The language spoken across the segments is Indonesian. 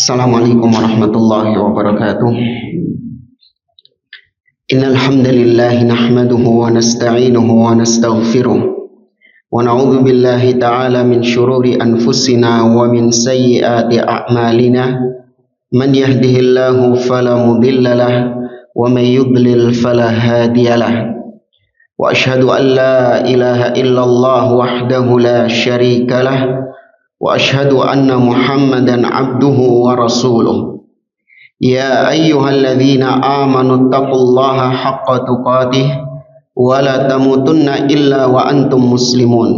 Assalamualaikum warahmatullahi wabarakatuh. Innal hamdalillah nahmaduhu wa nasta'inuhu wa nastaghfiruh wa na'udzu billahi ta'ala min shururi anfusina wa min sayyiati a'malina. Man yahdihillahu fala mudilla lahu wa man yudlil fala hadiya lahu. Wa asyhadu an la ilaha illallah wahdahu la syarika lahu wa asyhadu anna Muhammadan abduhu wa rasuluh. Ya ayyuhalladzina amanu taqullaha haqqa tuqatih wa la tamutunna illa wa antum muslimun.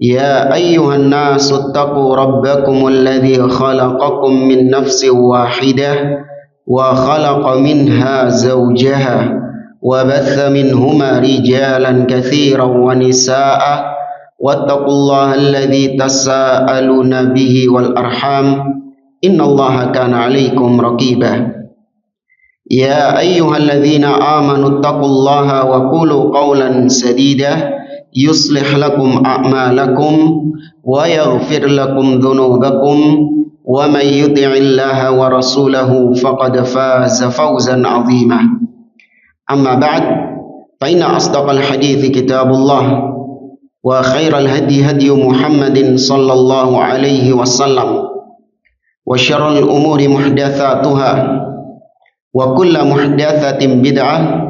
Ya ayyuhan nasu taqu rabbakumul ladzi khalaqakum min nafsin wahidah wa khalaqa minha zawjaha wa batha minhuma rijalan katsiran wa nisaa'a wattaqullaha alladzi tasaaluna bihi wal arham innallaha kana 'alaikum raqiba. Ya ayyuhalladzina amanu taqullaha wa qulu qawlan sadida yuslih lakum a'malakum wa yaghfir lakum dhunubakum wa may yuti'illaha wa rasulahu faqad faza fawzan 'azima. Amma ba'd, fa inna asdaqal hadithi kitabullah wa khairal hadi hadi Muhammadin sallallahu alaihi wasallam wa syarrul umuri muhdatsatuha wa kullu muhdatsatin bid'ah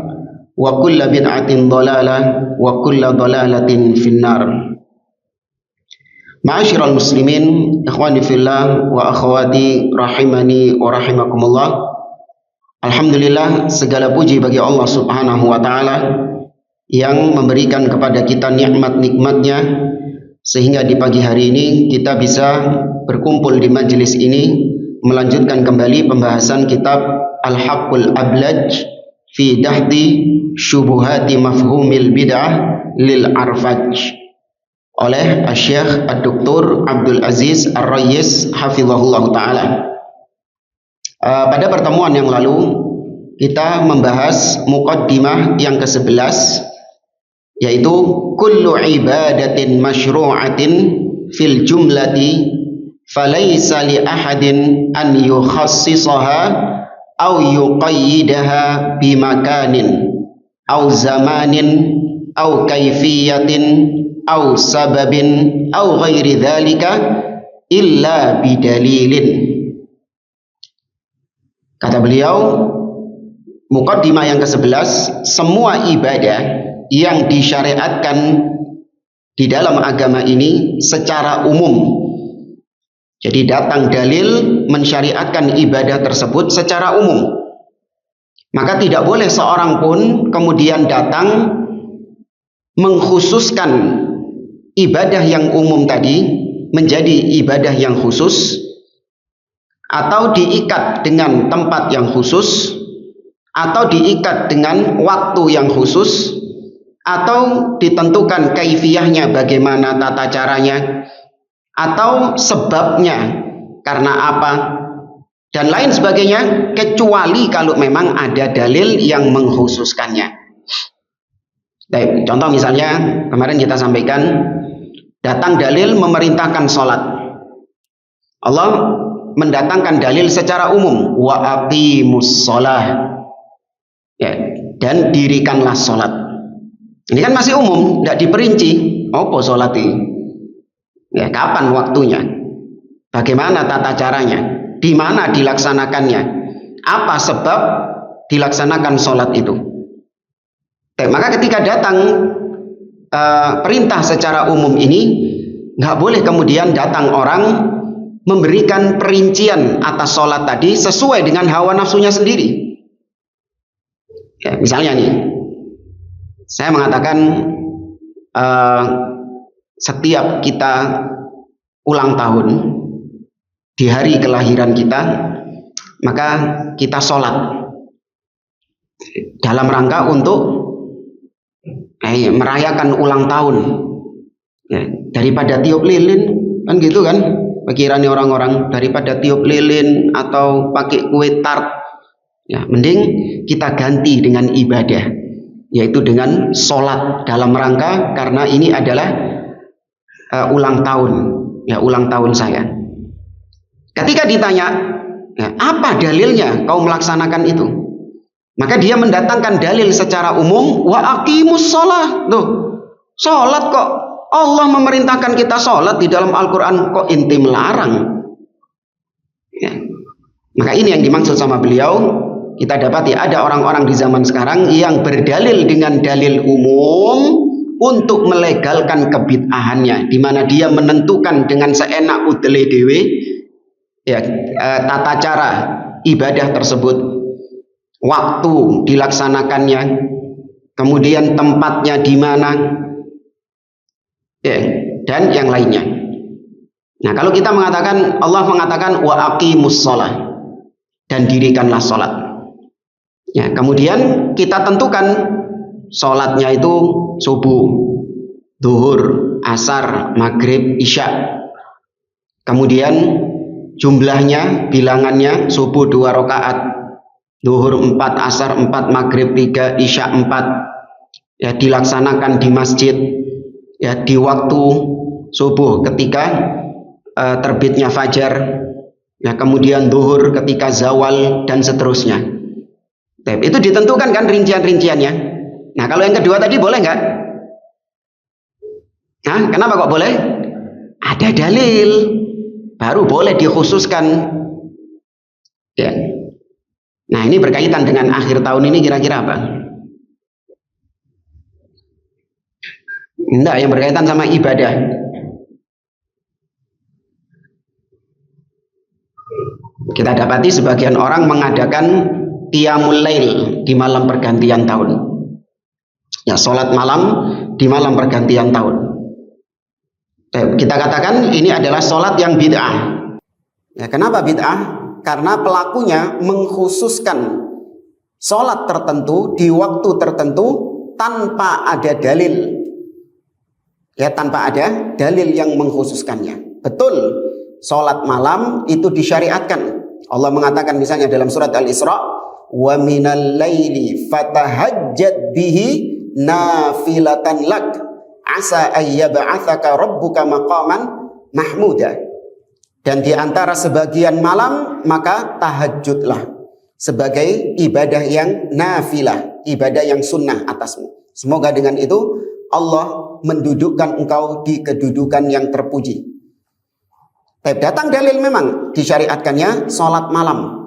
wa kullu bid'atin dhalalah wa kullu dhalalatin finnar. Ma'asyiral muslimin, ikhwani fillah wa akhwati rahimani wa rahimakumullah. Alhamdulillah, segala puji bagi Allah Subhanahu wa taala yang memberikan kepada kita nikmat-nikmatnya sehingga di pagi hari ini kita bisa berkumpul di majelis ini melanjutkan kembali pembahasan kitab Al-Haqqul Ablaj fi Dahdi Syubuhati Mafhumil Bid'ah lil Arfaj oleh Syekh Dr. Abdul Aziz Ar-Rayyis hafizahullah ta'ala. Pada pertemuan yang lalu kita membahas muqaddimah yang ke-11, yaitu kullu ibadatin masyru'atin fil jumlati falaysa li ahadin an yukhassisaha aw yuqayyidaha bimakanin aw zamanin aw kayfiyatin aw sababin aw ghairi dhalika illa bidalilin. Kata beliau, muqaddimah yang ke-11, semua ibadah yang disyariatkan di dalam agama ini secara umum. Jadi datang dalil mensyariatkan ibadah tersebut secara umum. Maka tidak boleh seorang pun kemudian datang mengkhususkan ibadah yang umum tadi menjadi ibadah yang khusus, atau diikat dengan tempat yang khusus, atau diikat dengan waktu yang khusus, atau ditentukan kaifiyahnya bagaimana tata caranya, atau sebabnya karena apa, dan lain sebagainya, kecuali kalau memang ada dalil yang mengkhususkannya. Baik, contoh misalnya kemarin kita sampaikan, datang dalil memerintahkan sholat. Allah mendatangkan dalil secara umum, wa aqimus sholah, ya, dan dirikanlah sholat. Ini kan masih umum, tidak diperinci. Apa sholat ini? Ya, kapan waktunya? Bagaimana tata caranya? Di mana dilaksanakannya? Apa sebab dilaksanakan sholat itu? Maka ketika datang perintah secara umum ini, nggak boleh kemudian datang orang memberikan perincian atas sholat tadi sesuai dengan hawa nafsunya sendiri. Ya, misalnya nih, saya mengatakan setiap kita ulang tahun di hari kelahiran kita, maka kita sholat dalam rangka untuk merayakan ulang tahun. Ya, daripada tiup lilin, kan gitu kan pikirannya orang-orang, daripada tiup lilin atau pakai kue tart, ya mending kita ganti dengan ibadah, yaitu dengan sholat dalam rangka karena ini adalah ulang tahun, ya ulang tahun saya. Ketika ditanya, ya, apa dalilnya kau melaksanakan itu? Maka dia mendatangkan dalil secara umum, wa aqimus shalah. Tuh, sholat kok Allah memerintahkan kita sholat di dalam Al-Quran, kok inti melarang? Ya. Maka ini yang dimaksud sama beliau. Kita dapati ada orang-orang di zaman sekarang yang berdalil dengan dalil umum untuk melegalkan kebid'ahannya, di mana dia menentukan dengan seenak udele dewe, ya, tata cara ibadah tersebut, waktu dilaksanakannya, kemudian tempatnya di mana, ya, dan yang lainnya. Nah, kalau kita mengatakan, Allah mengatakan wa aqimus shalah, dan dirikanlah sholat. Ya, kemudian kita tentukan sholatnya itu subuh, duhur, asar, maghrib, isya. Kemudian jumlahnya, bilangannya, subuh 2 rakaat, duhur 4, asar 4, maghrib 3, isya 4. Ya, dilaksanakan di masjid, ya, di waktu subuh ketika terbitnya fajar, ya, kemudian duhur ketika zawal, dan seterusnya. Itu ditentukan kan rincian-rinciannya. Nah, kalau yang kedua tadi boleh nggak? Nah, kenapa kok boleh? Ada dalil, baru boleh dikhususkan. Ya. Nah, ini berkaitan dengan akhir tahun ini kira-kira apa? Enggak, yang berkaitan sama ibadah. Kita dapati sebagian orang mengadakan qiyamul lail di malam pergantian tahun. Ya, sholat malam di malam pergantian tahun. Kita katakan ini adalah sholat yang bid'ah. Ya, kenapa bid'ah? Karena pelakunya mengkhususkan sholat tertentu di waktu tertentu tanpa ada dalil. Ya, tanpa ada dalil yang mengkhususkannya. Betul, sholat malam itu disyariatkan. Allah mengatakan misalnya dalam surat Al-Isra, wa minal laili fatahajjad bihi nafilatan lak asa ayyab'atsaka rabbuka maqaman mahmuda. Dan di antara sebagian malam maka tahajudlah sebagai ibadah yang nafilah, ibadah yang sunnah atasmu. Semoga dengan itu Allah mendudukkan engkau di kedudukan yang terpuji. Datang dalil memang disyariatkannya sholat malam.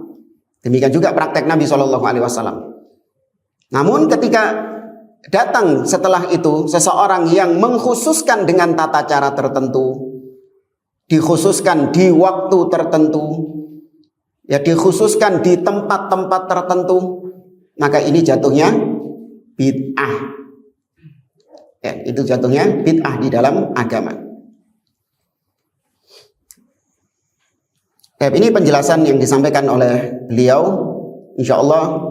Demikian juga praktek Nabi SAW. Namun ketika datang setelah itu seseorang yang mengkhususkan dengan tata cara tertentu, dikhususkan di waktu tertentu, ya, dikhususkan di tempat-tempat tertentu, maka ini jatuhnya bid'ah. Ya, itu jatuhnya bid'ah di dalam agama. Ini penjelasan yang disampaikan oleh beliau, insya Allah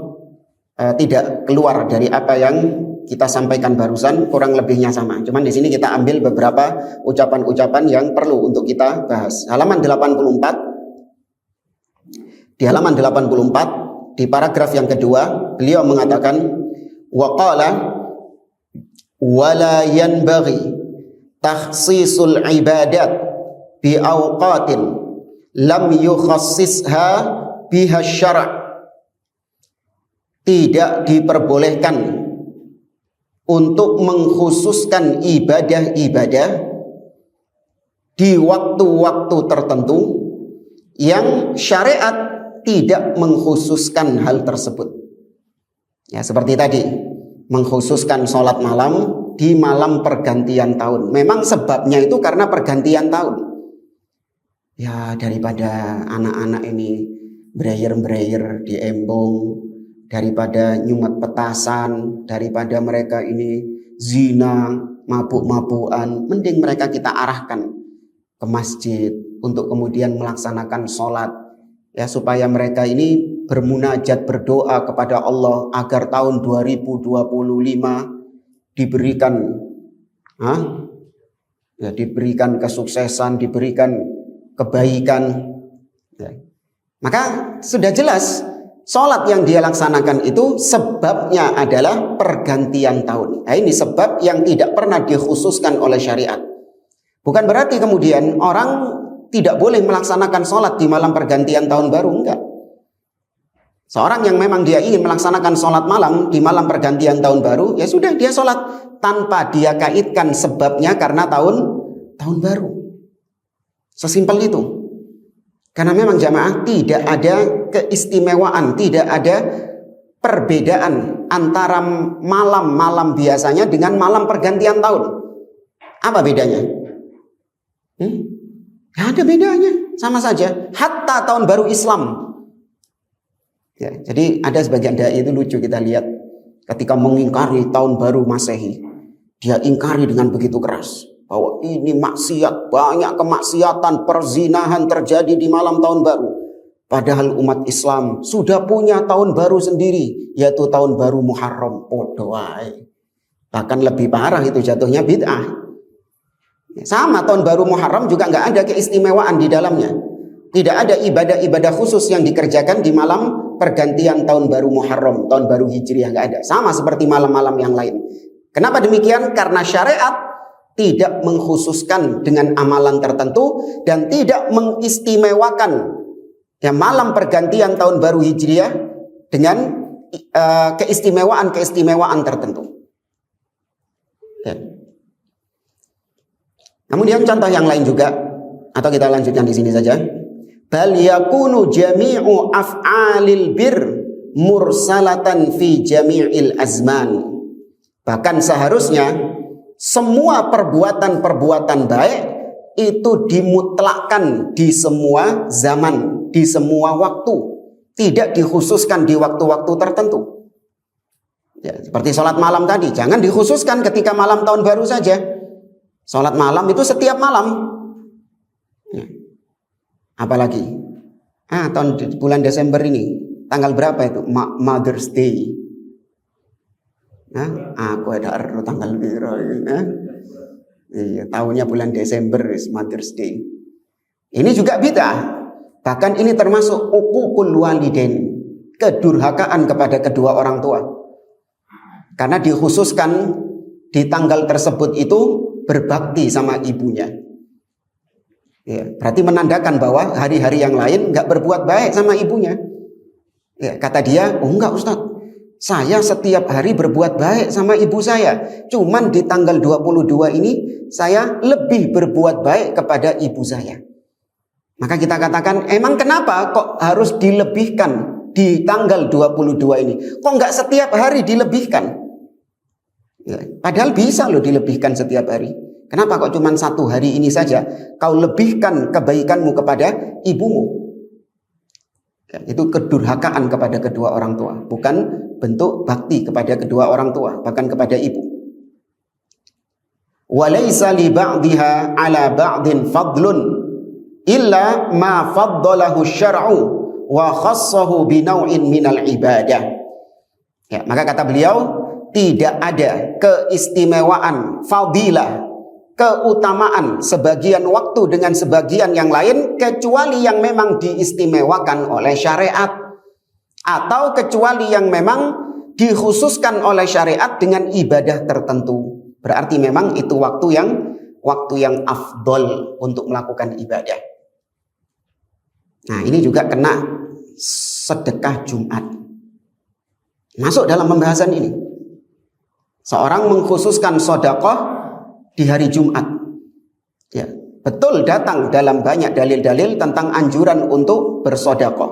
tidak keluar dari apa yang kita sampaikan barusan, kurang lebihnya sama. Cuman di sini kita ambil beberapa ucapan-ucapan yang perlu untuk kita bahas. Halaman 84, di halaman 84, di paragraf yang kedua, beliau mengatakan, waqala wala yanbaghi takhsisul ibadat bi awqatin lam yukhassisha biha syara'. Tidak diperbolehkan untuk mengkhususkan ibadah-ibadah di waktu-waktu tertentu yang syariat tidak mengkhususkan hal tersebut. Ya, seperti tadi, mengkhususkan sholat malam di malam pergantian tahun. Memang sebabnya itu karena pergantian tahun. Ya, daripada anak-anak ini brayer-brayer di embong, daripada nyumet petasan, daripada mereka ini zina, mabuk-mabukan, mending mereka kita arahkan ke masjid untuk kemudian melaksanakan sholat, ya, supaya mereka ini bermunajat, berdoa kepada Allah agar tahun 2025 diberikan diberikan kesuksesan, diberikan kebaikan. Ya. Maka sudah jelas sholat yang dia laksanakan itu sebabnya adalah pergantian tahun. Nah, ini sebab yang tidak pernah dikhususkan oleh syariat. Bukan berarti kemudian orang tidak boleh melaksanakan sholat di malam pergantian tahun baru, enggak. Seorang yang memang dia ingin melaksanakan sholat malam di malam pergantian tahun baru, ya sudah dia sholat tanpa dia kaitkan sebabnya karena tahun baru. Sesimpel itu. Karena memang jamaah tidak ada keistimewaan, tidak ada perbedaan antara malam-malam biasanya dengan malam pergantian tahun. Apa bedanya? Gak ada bedanya, sama saja. Hatta tahun baru Islam. Ya, jadi ada sebagian dai itu lucu kita lihat ketika mengingkari tahun baru Masehi. Dia ingkari dengan begitu keras bahwa ini maksiat, banyak kemaksiatan, perzinahan terjadi di malam tahun baru. Padahal umat Islam sudah punya tahun baru sendiri, yaitu tahun baru Muharram. Podo wae. Bahkan lebih parah itu jatuhnya bid'ah. Sama tahun baru Muharram juga nggak ada keistimewaan di dalamnya. Tidak ada ibadah-ibadah khusus yang dikerjakan di malam pergantian tahun baru Muharram, tahun baru Hijriah, nggak ada. Sama seperti malam-malam yang lain. Kenapa demikian? Karena syariat tidak mengkhususkan dengan amalan tertentu dan tidak mengistimewakan ya malam pergantian tahun baru Hijriah dengan keistimewaan tertentu. Ya. Kemudian contoh yang lain juga, atau kita lanjutkan di sini saja. Bal yakunu jami'u af'alil bir mursalatan fi jami'il azman. Bahkan seharusnya semua perbuatan-perbuatan baik itu dimutlakkan di semua zaman, di semua waktu, tidak dikhususkan di waktu-waktu tertentu. Ya, seperti sholat malam tadi, jangan dikhususkan ketika malam tahun baru saja. Sholat malam itu setiap malam. Ya. Apalagi bulan Desember ini, tanggal berapa itu? Mother's Day. Aku ada tanggal biru. Iya, tahunnya bulan Desember is Mother's Day. Ini juga bid'ah. Bahkan ini termasuk uququl walidain, kedurhakaan kepada kedua orang tua. Karena dikhususkan di tanggal tersebut itu berbakti sama ibunya. Ya, berarti menandakan bahwa hari-hari yang lain nggak berbuat baik sama ibunya. Ya, kata dia, oh enggak Ustadz, saya setiap hari berbuat baik sama ibu saya. Cuman di tanggal 22 ini saya lebih berbuat baik kepada ibu saya. Maka kita katakan, emang kenapa kok harus dilebihkan di tanggal 22 ini? Kok nggak setiap hari dilebihkan? Ya, padahal bisa loh dilebihkan setiap hari. Kenapa kok cuma satu hari ini saja kau lebihkan kebaikanmu kepada ibumu? Ya, itu kedurhakaan kepada kedua orang tua, bukan bentuk bakti kepada kedua orang tua, bahkan kepada ibu. Walaysa li ba'dihha ala ba'din fadlun illa ma faddalahu syar'u wa khassahu bi naw'in minal ibadah. Ya, maka kata beliau, tidak ada keistimewaan, fadilah, keutamaan sebagian waktu dengan sebagian yang lain kecuali yang memang diistimewakan oleh syariat, atau kecuali yang memang dikhususkan oleh syariat dengan ibadah tertentu. Berarti memang itu waktu yang afdol untuk melakukan ibadah. Nah, ini juga kena sedekah Jumat. Masuk dalam pembahasan ini. Seorang mengkhususkan sedekah di hari Jumat. Ya, betul datang dalam banyak dalil-dalil tentang anjuran untuk bersedekah.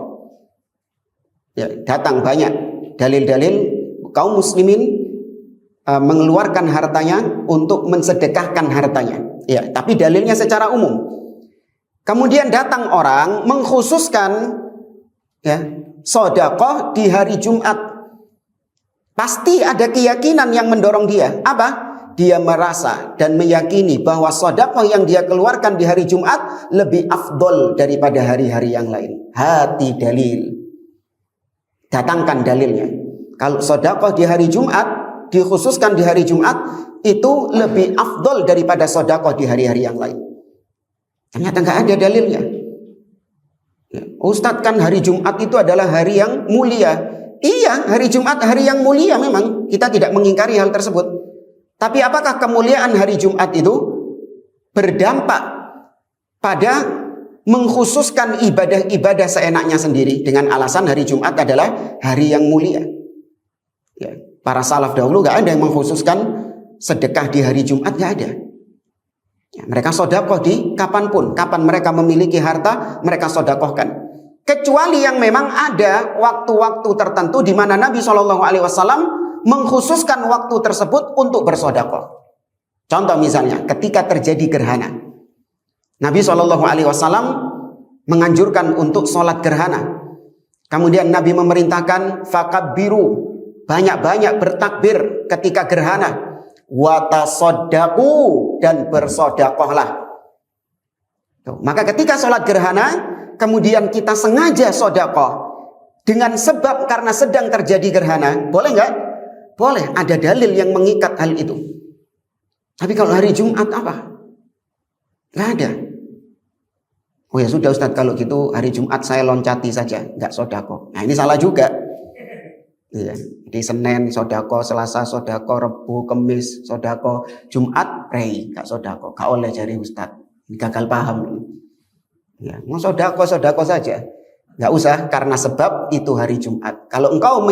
Ya, datang banyak dalil-dalil kaum muslimin mengeluarkan hartanya untuk mensedekahkan hartanya. Ya, tapi dalilnya secara umum. Kemudian datang orang mengkhususkan ya, sedekah di hari Jumat. Pasti ada keyakinan yang mendorong dia. Apa? Dia merasa dan meyakini bahwa sedekah yang dia keluarkan di hari Jumat lebih afdol daripada hari-hari yang lain. Hati dalil. Datangkan dalilnya. Kalau sedekah di hari Jumat, dikhususkan di hari Jumat, itu lebih afdol daripada sedekah di hari-hari yang lain. Ternyata nggak ada dalilnya. Ya, Ustadz, kan hari Jumat itu adalah hari yang mulia. Iya, hari Jumat hari yang mulia memang. Kita tidak mengingkari hal tersebut. Tapi apakah kemuliaan hari Jumat itu berdampak pada mengkhususkan ibadah-ibadah seenaknya sendiri dengan alasan hari Jumat adalah hari yang mulia. Ya, para salaf dahulu nggak ada yang mengkhususkan sedekah di hari Jumat, nggak ada. Ya, mereka sodakoh di kapanpun, kapan mereka memiliki harta mereka sodakohkan. Kecuali yang memang ada waktu-waktu tertentu di mana Nabi SAW mengkhususkan waktu tersebut untuk bersodakoh. Contoh misalnya ketika terjadi gerhana, Nabi SAW menganjurkan untuk sholat gerhana. Kemudian Nabi memerintahkan fakabbiru, banyak-banyak bertakbir ketika gerhana. Watasodaku, dan bersodakohlah. Maka ketika sholat gerhana, kemudian kita sengaja sodakoh dengan sebab karena sedang terjadi gerhana, boleh nggak? Boleh, ada dalil yang mengikat hal itu. Tapi kalau hari Jumat apa? Nggak ada. Oh ya sudah Ustadz, kalau gitu hari Jumat saya loncati saja, nggak sodakoh. Nah ini salah juga. Iya, di Senin sodako, Selasa sodako, Rebu, Kemis sodako, Jumat rei gak sodako, gak oleh jari Ustadz, gagal paham. Ya, mau sodako saja, nggak usah karena sebab itu hari Jumat. Kalau engkau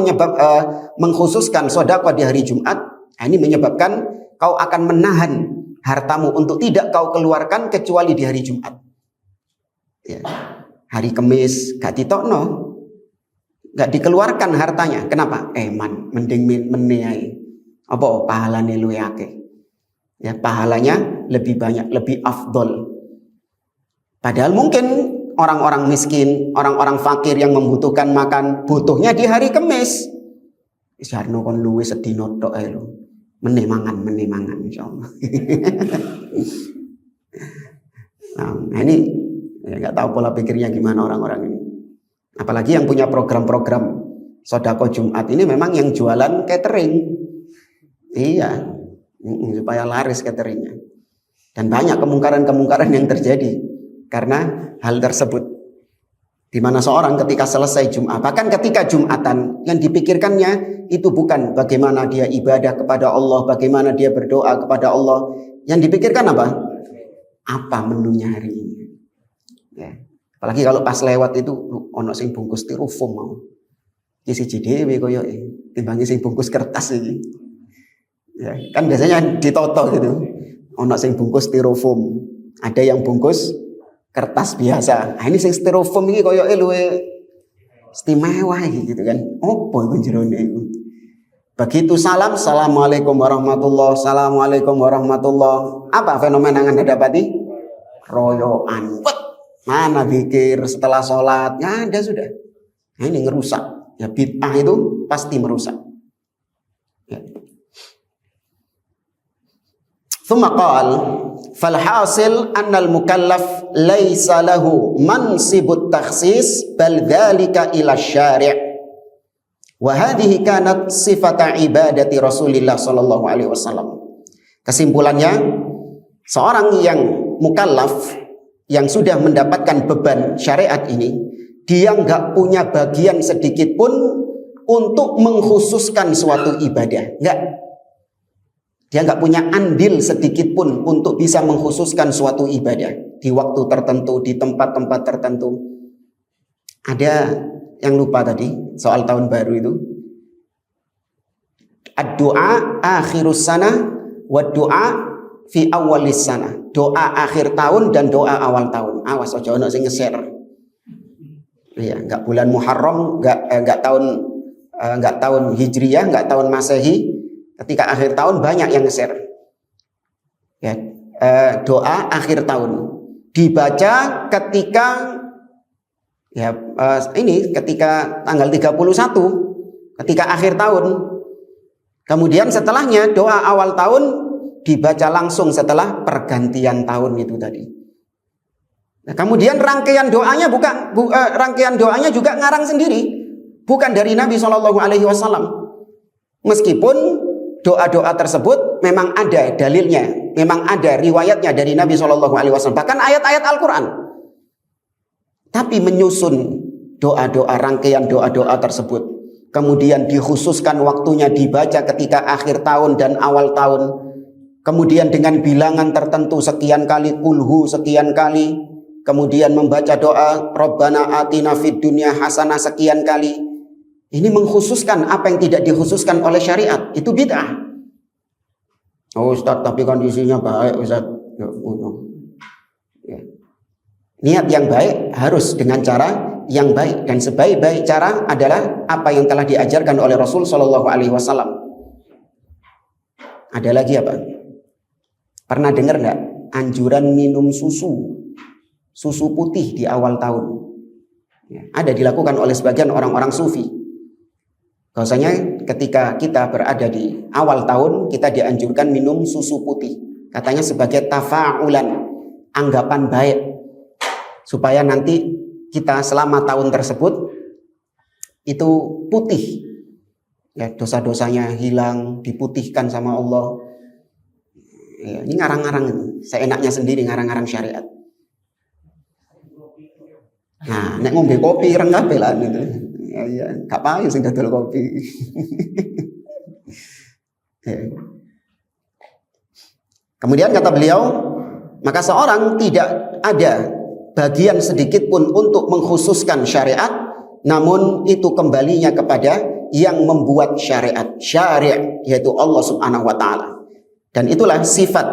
mengkhususkan sodako di hari Jumat, ini menyebabkan kau akan menahan hartamu untuk tidak kau keluarkan kecuali di hari Jumat. Ya, hari Kemis gak ditokno, gak dikeluarkan hartanya. Kenapa? Mending meneyai. Apa pahalanya luwih akeh. Ya, pahalanya lebih banyak, lebih afdol. Padahal mungkin orang-orang miskin, orang-orang fakir yang membutuhkan makan, butuhnya di hari Kamis. Isarno kon luwih sedina tok ae lho. Meneh mangan insyaallah. Nah, ini ya enggak tahu pola pikirnya gimana orang-orang ini. Apalagi yang punya program-program sodako Jumat ini memang yang jualan catering. Iya, supaya laris cateringnya. Dan banyak kemungkaran-kemungkaran yang terjadi karena hal tersebut. Di mana seorang ketika selesai Jumat, bahkan ketika Jumatan, yang dipikirkannya itu bukan bagaimana dia ibadah kepada Allah, bagaimana dia berdoa kepada Allah. Yang dipikirkan apa? Apa menunya hari ini? Ya. Apalagi kalau pas lewat itu ono sing bungkus styrofoam mau. Iki siji dhewe koyo timbangi sing bungkus kertas iki. Ya, kan biasanya ditoto gitu. Ono sing bungkus styrofoam, ada yang bungkus kertas biasa. Nah, ini sing styrofoam iki koyo luwe istimewa gitu kan. Opo iku jerone iku? Begitu salam, assalamualaikum warahmatullahi, assalamualaikum warahmatullahi. Apa fenomena yang Anda dapati? Royoan. Mana zikir setelah sholat? Ya ada sudah. Nah, ini ngerusak. Ya bid'ah itu pasti merusak. Ya. Thumma qal falhasil annal mukallaf laysa lahu mansibut takhsis bal dzalika ila syari'. Wa hadhihi kanat sifata ibadati Rasulillah sallallahu alaihi wasallam. Kesimpulannya, seorang yang mukallaf yang sudah mendapatkan beban syariat ini, dia nggak punya bagian sedikit pun untuk mengkhususkan suatu ibadah, nggak. Dia nggak punya andil sedikit pun untuk bisa mengkhususkan suatu ibadah di waktu tertentu, di tempat-tempat tertentu. Ada yang lupa tadi soal tahun baru itu. Ad-du'a akhirus sana wa du'a fi awalis sana. Doa akhir tahun dan doa awal tahun. Awas aja ono sing nge-share. Iya, enggak bulan Muharram, enggak tahun Hijriyah, enggak tahun Masehi. Ketika akhir tahun banyak yang nge-share. Ya, doa akhir tahun dibaca ketika ketika tanggal 31, ketika akhir tahun. Kemudian setelahnya doa awal tahun dibaca langsung setelah pergantian tahun itu tadi. Nah, kemudian rangkaian doanya juga ngarang sendiri, bukan dari Nabi SAW. Meskipun doa-doa tersebut memang ada dalilnya, memang ada riwayatnya dari Nabi SAW, bahkan ayat-ayat Al-Quran. Tapi menyusun doa-doa, rangkaian doa-doa tersebut, kemudian dikhususkan waktunya dibaca ketika akhir tahun dan awal tahun. Kemudian dengan bilangan tertentu sekian kali kulhu, sekian kali kemudian membaca doa Rabbana atina fid dunya hasanah sekian kali, ini mengkhususkan apa yang tidak dikhususkan oleh syariat, itu bid'ah. Oh Ustaz, tapi kondisinya baik Ustaz. Ya. Niat yang baik harus dengan cara yang baik, dan sebaik-baik cara adalah apa yang telah diajarkan oleh Rasul Shallallahu Alaihi Wasallam. Ada lagi apa? Pernah dengar nggak anjuran minum susu putih di awal tahun? Ya, ada dilakukan oleh sebagian orang-orang sufi. Bahwasanya ketika kita berada di awal tahun, kita dianjurkan minum susu putih. Katanya sebagai tafa'ulan, anggapan baik, supaya nanti kita selama tahun tersebut itu putih. Ya, dosa-dosanya hilang, diputihkan sama Allah. Ya, ini ngarang-ngarang itu, seenaknya sendiri ngarang-ngarang syariat. Nah, nek ngombe kopi ireng kabeh lah gitu. Ya, gak payu sing dodol kopi. Ya. Kemudian kata beliau, maka seorang tidak ada bagian sedikit pun untuk mengkhususkan syariat, namun itu kembalinya kepada yang membuat syariat, yaitu Allah Subhanahu wa taala. Dan itulah sifat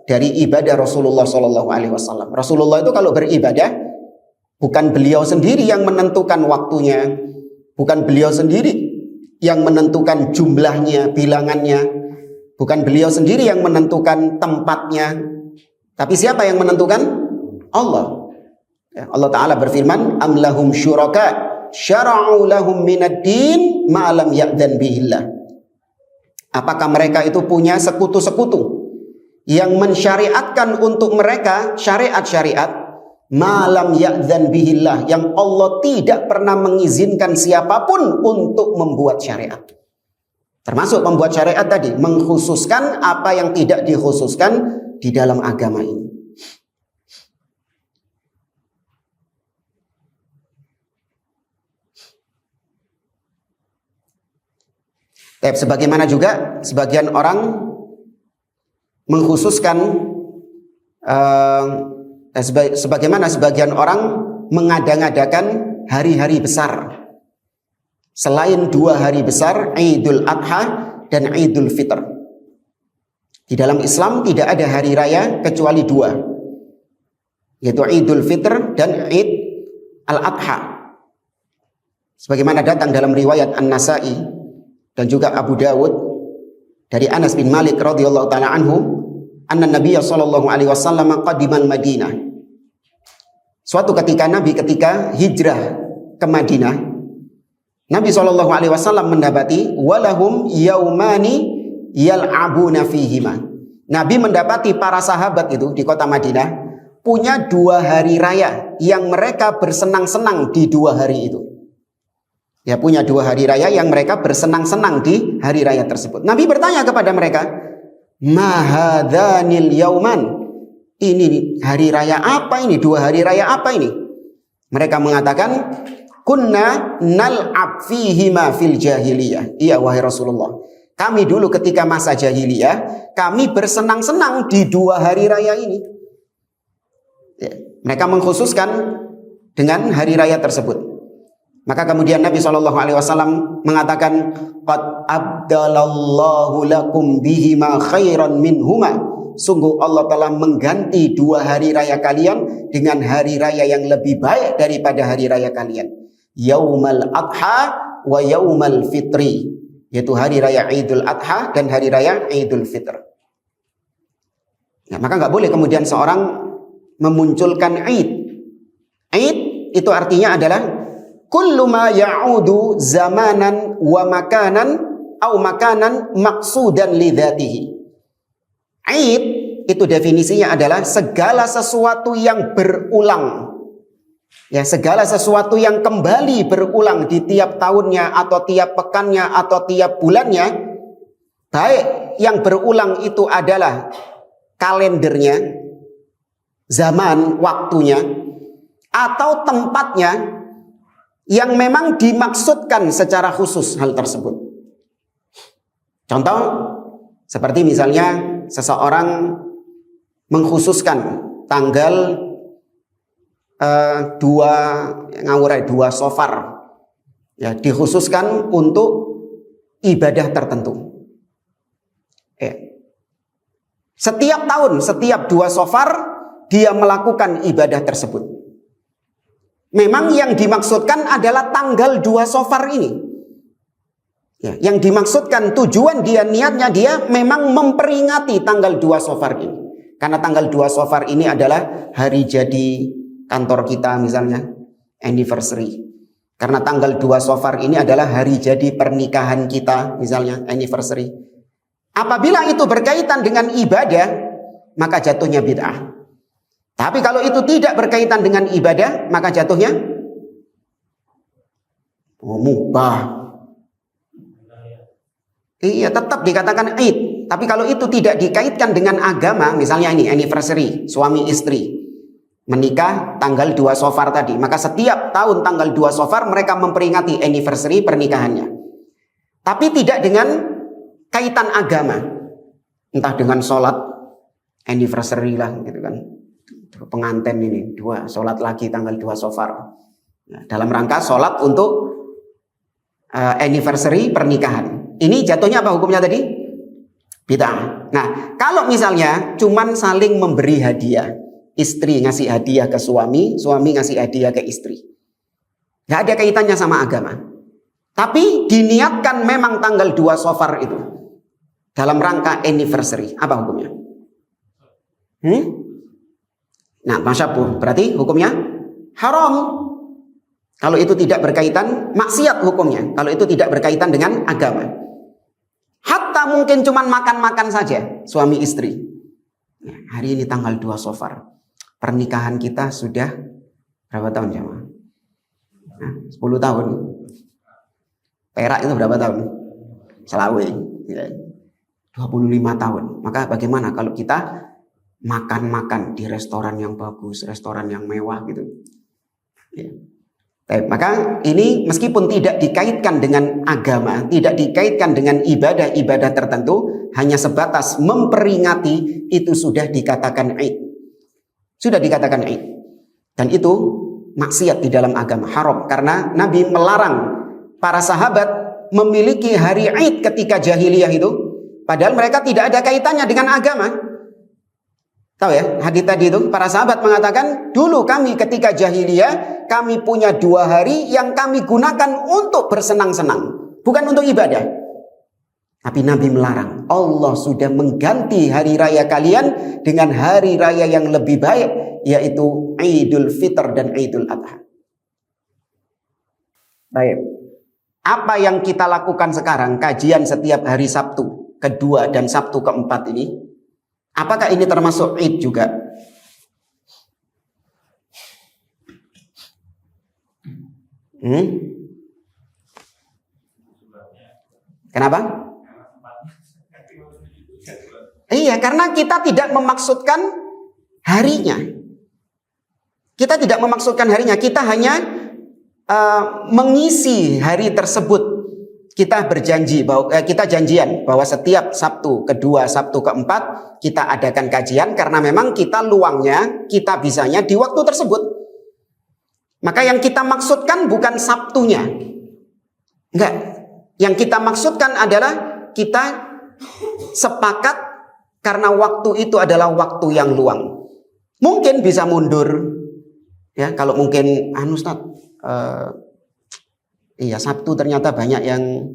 dari ibadah Rasulullah Shallallahu Alaihi Wasallam. Rasulullah itu kalau beribadah, bukan beliau sendiri yang menentukan waktunya, bukan beliau sendiri yang menentukan jumlahnya, bilangannya, bukan beliau sendiri yang menentukan tempatnya, tapi siapa yang menentukan? Allah. Ya, Allah Ta'ala berfirman, Am lahum syuraka syara'u lahum minad din ma lam ya'dzan bihillah. Apakah mereka itu punya sekutu-sekutu yang mensyariatkan untuk mereka syariat-syariat malam ya'dzan bihillah, yang Allah tidak pernah mengizinkan siapapun untuk membuat syariat. Termasuk membuat syariat tadi, mengkhususkan apa yang tidak dikhususkan di dalam agama ini. Sebagaimana juga sebagian orang mengkhususkan, sebagaimana sebagian orang mengada-ngadakan hari-hari besar selain dua hari besar, Idul Adha dan Idul Fitr. Di dalam Islam tidak ada hari raya kecuali dua, yaitu Idul Fitr dan Id Al-Adha. Sebagaimana datang dalam riwayat An-Nasai dan juga Abu Dawud dari Anas bin Malik radhiyallahu taala anhu, anna Nabiya sallallahu alaihi wasallam qadiman Madinah. Suatu ketika Nabi ketika hijrah ke Madinah, Nabi sallallahu alaihi wasallam mendapati walahum yaumani yal'abuna fihima. Nabi mendapati para sahabat itu di kota Madinah punya dua hari raya yang mereka bersenang-senang di dua hari itu. Ya, punya dua hari raya yang mereka bersenang-senang di hari raya tersebut. Nabi bertanya kepada mereka, Mahadanil yauman, ini hari raya apa ini? Dua hari raya apa ini? Mereka mengatakan, Kunna nal'ab fihima fil jahiliyah. Iya wahai Rasulullah, kami dulu ketika masa jahiliyah, kami bersenang-senang di dua hari raya ini. Ya, mereka mengkhususkan dengan hari raya tersebut. Maka kemudian Nabi SAW mengatakan, Qad abdalallahu lakum bihima khairan minhuma. Sungguh Allah telah mengganti dua hari raya kalian dengan hari raya yang lebih baik daripada hari raya kalian. Yaumal Adha wa Yaumal Fitri, yaitu hari raya Idul Adha dan hari raya Idul Fitr. Ya, maka nggak boleh kemudian seorang memunculkan Id. Id itu artinya adalah kullu ma ya'udu zamanan wa makanan au makanan maqsudan li dzatihi. Id itu definisinya adalah segala sesuatu yang berulang. Ya, segala sesuatu yang kembali berulang di tiap tahunnya atau tiap pekannya atau tiap bulannya, baik yang berulang itu adalah kalendernya, zaman waktunya, atau tempatnya yang memang dimaksudkan secara khusus hal tersebut. Contoh, seperti misalnya seseorang mengkhususkan tanggal dua shofar, ya, dikhususkan untuk ibadah tertentu. Setiap tahun, setiap 2 shofar dia melakukan ibadah tersebut. Memang yang dimaksudkan adalah tanggal 2 shofar ini. Ya, yang dimaksudkan tujuan dia, niatnya dia memang memperingati tanggal 2 shofar ini. Karena tanggal 2 shofar ini adalah hari jadi kantor kita misalnya, anniversary. Karena tanggal 2 shofar ini adalah hari jadi pernikahan kita misalnya, anniversary. Apabila itu berkaitan dengan ibadah, maka jatuhnya bid'ah. Tapi kalau itu tidak berkaitan dengan ibadah, maka jatuhnya mubah. Iya, tetap dikatakan Id. Tapi kalau itu tidak dikaitkan dengan agama, misalnya ini anniversary, suami istri menikah tanggal 2 shofar tadi, maka setiap tahun tanggal 2 shofar mereka memperingati anniversary pernikahannya. Tapi tidak dengan kaitan agama, entah dengan sholat anniversary lah gitu kan, pengantin ini 2 sholat lagi tanggal 2 shofar, dalam rangka sholat untuk anniversary pernikahan. Ini jatuhnya apa hukumnya tadi? Bid'ah. Nah, kalau misalnya cuman saling memberi hadiah, istri ngasih hadiah ke suami, suami ngasih hadiah ke istri, nggak ada kaitannya sama agama, tapi diniatkan memang tanggal 2 shofar itu dalam rangka anniversary, apa hukumnya? Nah, masyabuh, berarti hukumnya haram. Kalau itu tidak berkaitan, maksiat hukumnya. Kalau itu tidak berkaitan dengan agama. Hatta mungkin cuman makan-makan saja, suami istri. Nah, hari ini tanggal 2 shofar. Pernikahan kita sudah berapa tahun ya? 10 tahun. Perak itu berapa tahun? Selawe. 25 tahun. Maka bagaimana kalau kita makan-makan di restoran yang bagus, restoran yang mewah gitu. Ya. Maka ini meskipun tidak dikaitkan dengan agama, tidak dikaitkan dengan ibadah-ibadah tertentu, hanya sebatas memperingati, itu sudah dikatakan Id. Sudah dikatakan Id. Dan itu maksiat di dalam agama, haram. Karena Nabi melarang para sahabat memiliki hari Id ketika jahiliyah itu, padahal mereka tidak ada kaitannya dengan agama. Tahu ya, hadis tadi itu, para sahabat mengatakan, dulu kami ketika jahiliyah, kami punya 2 hari yang kami gunakan untuk bersenang-senang, bukan untuk ibadah. Tapi Nabi melarang. Allah sudah mengganti hari raya kalian dengan hari raya yang lebih baik, yaitu Idul Fitr dan Idul Adha. Baik. Apa yang kita lakukan sekarang, kajian setiap hari Sabtu kedua dan Sabtu keempat ini, apakah ini termasuk Id juga? Kenapa? Iya, karena kita tidak memaksudkan harinya. Kita tidak memaksudkan harinya. Kita hanya mengisi hari tersebut. Kita berjanji bahwa kita janjian bahwa setiap Sabtu kedua, Sabtu keempat kita adakan kajian karena memang kita luangnya, kita bisanya di waktu tersebut. Maka yang kita maksudkan bukan Sabtunya. Enggak. Yang kita maksudkan adalah kita sepakat karena waktu itu adalah waktu yang luang. Mungkin bisa mundur. Ya, kalau mungkin Ustaz, iya Sabtu ternyata banyak yang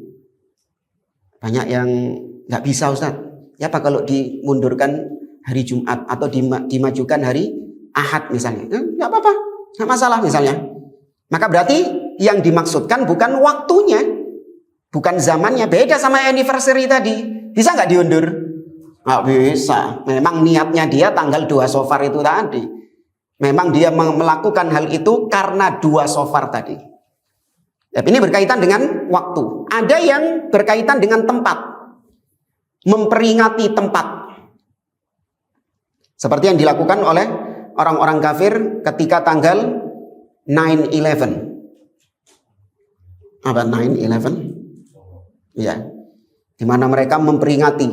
nggak bisa Ustaz. Ya apa kalau dimundurkan hari Jumat atau dimajukan hari Ahad misalnya? Nggak apa-apa, nggak masalah misalnya. Maka berarti yang dimaksudkan bukan waktunya, bukan zamannya. Beda sama anniversary tadi. Bisa nggak diundur? Nggak bisa. Memang niatnya dia tanggal 2 shofar itu tadi. Memang dia melakukan hal itu karena 2 shofar tadi. Ini berkaitan dengan waktu. Ada yang berkaitan dengan tempat. Memperingati tempat. Seperti yang dilakukan oleh orang-orang kafir ketika tanggal 9/11. Apa 9/11? Ya. Di mana mereka memperingati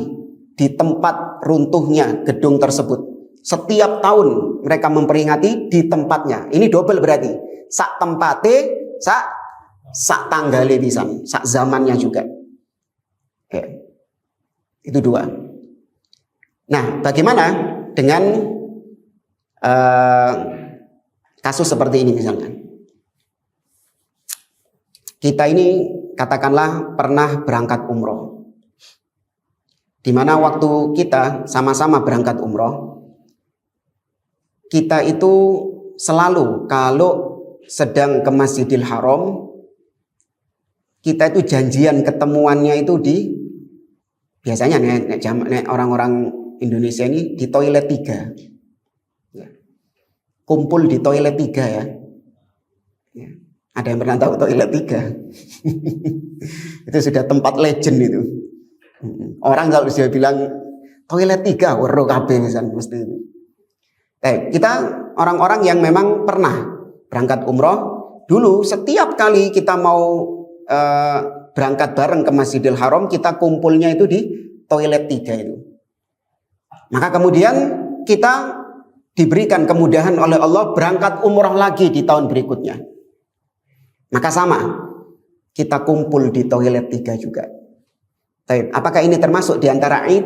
di tempat runtuhnya gedung tersebut. Setiap tahun mereka memperingati di tempatnya. Ini double berarti. Sak tempate, sak tanggale pisan, sak zamannya juga. Oke. Itu dua. Nah, bagaimana dengan kasus seperti ini misalnya? Kita ini katakanlah pernah berangkat umroh. Di mana waktu kita sama-sama berangkat umroh, kita itu selalu kalau sedang ke Masjidil Haram, kita itu janjian ketemuannya itu biasanya nek orang-orang Indonesia ini di toilet 3. Kumpul di toilet 3 ya. Ada yang pernah tahu toilet 3? Itu sudah tempat legend itu. Orang kalau sudah bilang toilet 3, weruh kabeh misalnya mesti itu. Kita orang-orang yang memang pernah berangkat umroh, dulu setiap kali kita mau berangkat bareng ke Masjidil Haram, kita kumpulnya itu di toilet 3 itu. Maka kemudian kita diberikan kemudahan oleh Allah berangkat umroh lagi di tahun berikutnya. Maka sama, kita kumpul di toilet 3 juga. Apakah ini termasuk di antara Id?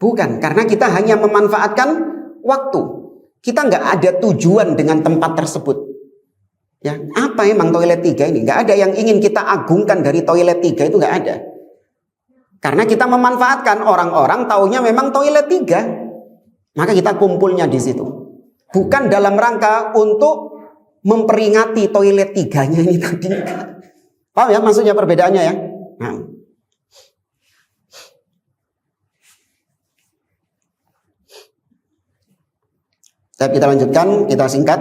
Bukan, karena kita hanya memanfaatkan waktu. Kita nggak ada tujuan dengan tempat tersebut. Ya, apa emang toilet 3 ini? Nggak ada yang ingin kita agungkan dari toilet 3 itu, nggak ada. Karena kita memanfaatkan, orang-orang taunya memang toilet 3. Maka kita kumpulnya di situ. Bukan dalam rangka untuk memperingati toilet 3-nya ini tadi. Paham ya maksudnya perbedaannya ya? Nah. Kita lanjutkan, kita singkat.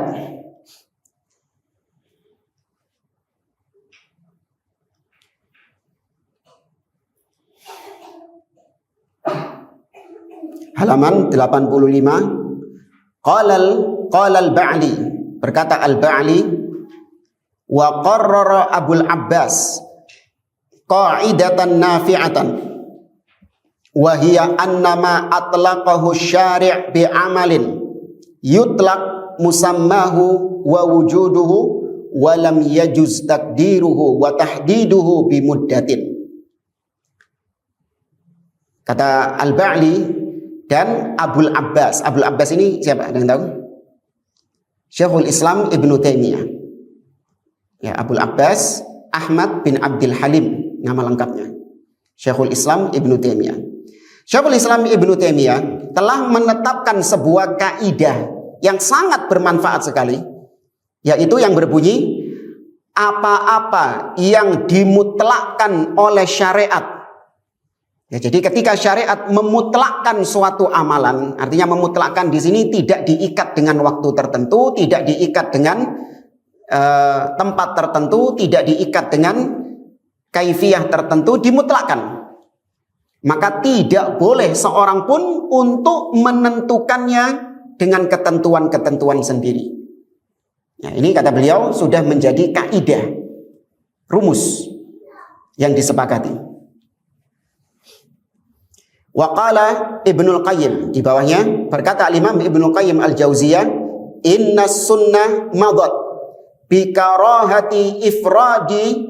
Halaman 85. Qala al-Ba'li, berkata al-Ba'li, wa qarrara Abul Abbas qa'idatan nafi'atan wa hiya annama atlaqahu syari' bi amalin yutlaq musammahu wa wujuduhu wa lam yajuz takdiruhu wa tahdiduhu bi muddatin. Kata al-Ba'li dan Abul Abbas. Abul Abbas ini siapa? Ada yang tahu? Syekhul Islam Ibnu Taimiyah. Ya, Abul Abbas Ahmad bin Abdul Halim nama lengkapnya. Syekhul Islam Ibnu Taimiyah. Syekhul Islam Ibnu Taimiyah telah menetapkan sebuah kaidah yang sangat bermanfaat sekali, yaitu yang berbunyi, apa-apa yang dimutlakkan oleh syariat. Ya, jadi ketika syariat memutlakkan suatu amalan, artinya memutlakkan di sini tidak diikat dengan waktu tertentu, tidak diikat dengan tempat tertentu, tidak diikat dengan kaifiyah tertentu, dimutlakkan. Maka tidak boleh seorang pun untuk menentukannya dengan ketentuan-ketentuan sendiri. Ya, ini kata beliau sudah menjadi kaidah, rumus yang disepakati. Waqala Ibnul Qayyim, di bawahnya berkata Imam Ibnul Qayyim Al-Jauziyah, inna sunnah madat bi karahati ifradi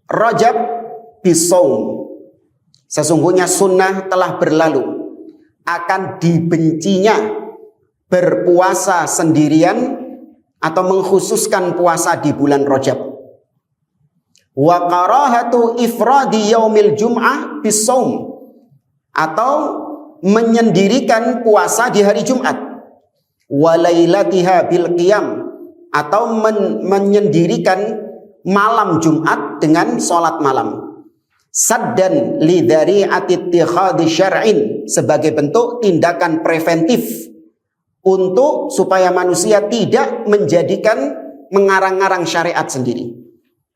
Rajab bisawm. Sesungguhnya sunnah telah berlalu akan dibencinya berpuasa sendirian atau mengkhususkan puasa di bulan Rajab. Wa karahatu ifradi yaumil jum'ah bisawm, atau menyendirikan puasa di hari Jumat, walailatiha bil qiyam, atau menyendirikan malam Jumat dengan sholat malam, saddan lidhari'ati ittikhadhi syar'in, sebagai bentuk tindakan preventif untuk supaya manusia tidak menjadikan mengarang-arang syariat sendiri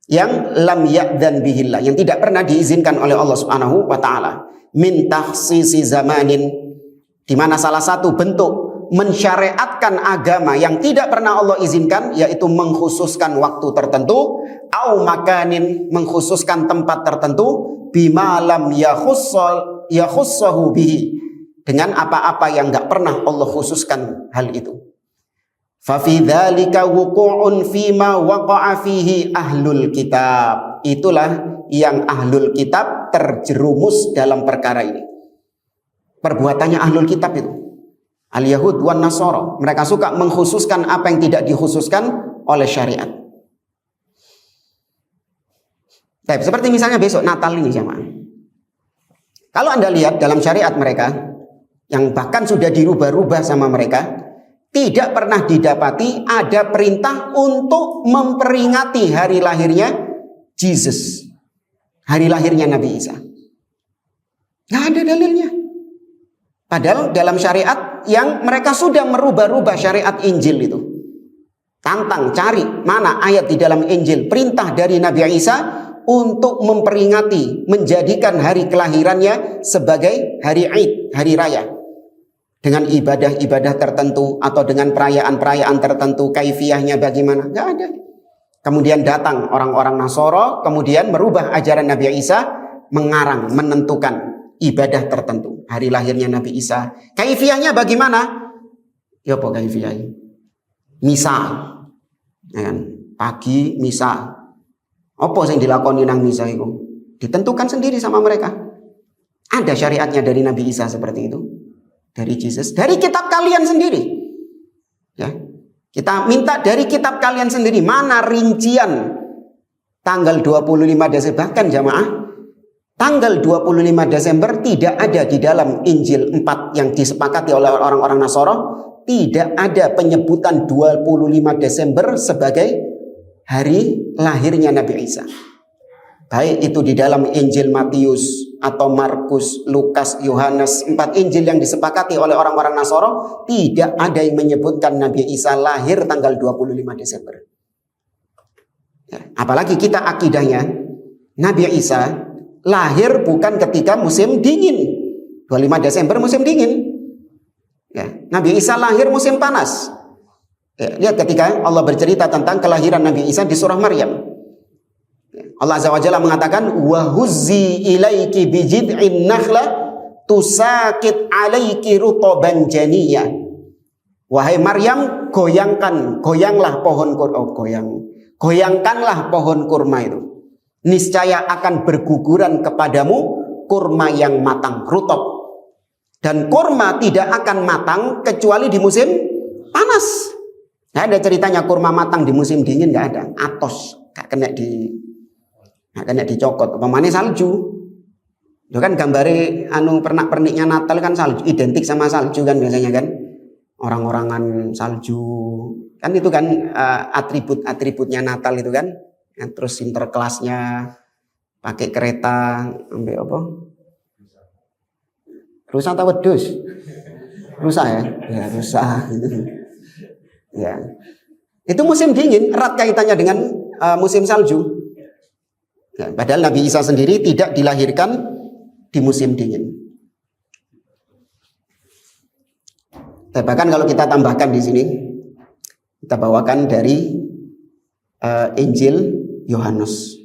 yang lam ya'dzan bihillah, yang tidak pernah diizinkan oleh Allah Subhanahu wa taala. Min takhsisi zamanin, di mana salah satu bentuk mensyariatkan agama yang tidak pernah Allah izinkan, yaitu mengkhususkan waktu tertentu, au makanin, mengkhususkan tempat tertentu, bima lam yakhussahu bihi, dengan apa-apa yang nggak pernah Allah khususkan hal itu. Fa fi dzalika wuqu'un fima waqa'a fihi ahlul kitab. Itulah yang ahlul kitab terjerumus dalam perkara ini. Perbuatannya ahlul kitab itu. Al-Yahud wan Nasara. Mereka suka mengkhususkan apa yang tidak dikhususkan oleh syariat. Baik, seperti misalnya besok Natal ini jemaah. Kalau Anda lihat dalam syariat mereka, yang bahkan sudah dirubah-rubah sama mereka, tidak pernah didapati ada perintah untuk memperingati hari lahirnya Jesus, hari lahirnya Nabi Isa. Nggak ada dalilnya. Padahal dalam syariat yang mereka sudah merubah-rubah syariat Injil itu. Tantang, cari mana ayat di dalam Injil perintah dari Nabi Isa untuk memperingati, menjadikan hari kelahirannya sebagai hari Id, hari raya. Dengan ibadah-ibadah tertentu atau dengan perayaan-perayaan tertentu, kaifiyahnya bagaimana? Nggak ada. Kemudian datang orang-orang Nasara, kemudian merubah ajaran Nabi Isa, mengarang, menentukan ibadah tertentu. Hari lahirnya Nabi Isa, kaifiyahnya bagaimana? Ya apa kaifiyahnya? Misa, ya kan? Pagi misa. Apa yang dilakoni nang misa itu? Ditentukan sendiri sama mereka. Ada syariatnya dari Nabi Isa seperti itu. Dari Jesus, dari kitab kalian sendiri. Ya. Kita minta dari kitab kalian sendiri. Mana rincian tanggal 25 Desember. Bahkan jamaah, tanggal 25 Desember tidak ada di dalam Injil 4 yang disepakati oleh orang-orang Nasara. Tidak ada penyebutan 25 Desember sebagai hari lahirnya Nabi Isa. Baik itu di dalam Injil Matius atau Markus, Lukas, Yohanes, 4 Injil yang disepakati oleh orang-orang Nasara, tidak ada yang menyebutkan Nabi Isa lahir tanggal 25 Desember. Ya, apalagi kita akidahnya, Nabi Isa lahir bukan ketika musim dingin. 25 Desember musim dingin. Ya, Nabi Isa lahir musim panas. Ya, lihat ketika Allah bercerita tentang kelahiran Nabi Isa di surah Maryam. Allah Azza wa Jalla mengatakan wa huzzi ilaiki bijid'in nakhlah tusakit alaiki rutaban janiyya. Wahai Maryam, goyangkanlah pohon kurma itu. Niscaya akan berguguran kepadamu kurma yang matang, rutab. Dan kurma tidak akan matang kecuali di musim panas. Nggak ada ceritanya kurma matang di musim dingin, nggak ada. Atos, nggak kena dicokot. Pemane salju. Itu kan gambare pernak-perniknya Natal kan salju, identik sama salju kan biasanya kan. Orang-orangan salju. Kan itu kan atribut-atributnya Natal itu kan. Terus sinterklasnya pakai kereta ambil apa? Rusa atau wedhus? Rusa ya? Ya rusa. Ya. Itu musim dingin, erat kaitannya dengan musim salju. Ya, padahal Nabi Isa sendiri tidak dilahirkan di musim dingin. Bahkan kalau kita tambahkan di sini, kita bawakan dari Injil Yohanes.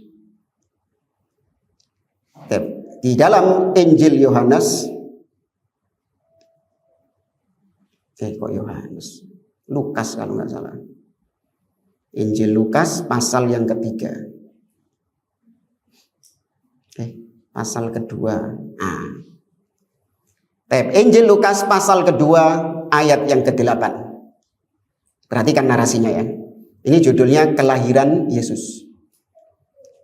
Di dalam Injil Yohanes, kok Yohanes? Lukas kalau nggak salah. Injil Lukas pasal yang ketiga. Pasal kedua. Injil Lukas pasal kedua ayat yang ke-8. Perhatikan narasinya ya. Ini judulnya kelahiran Yesus.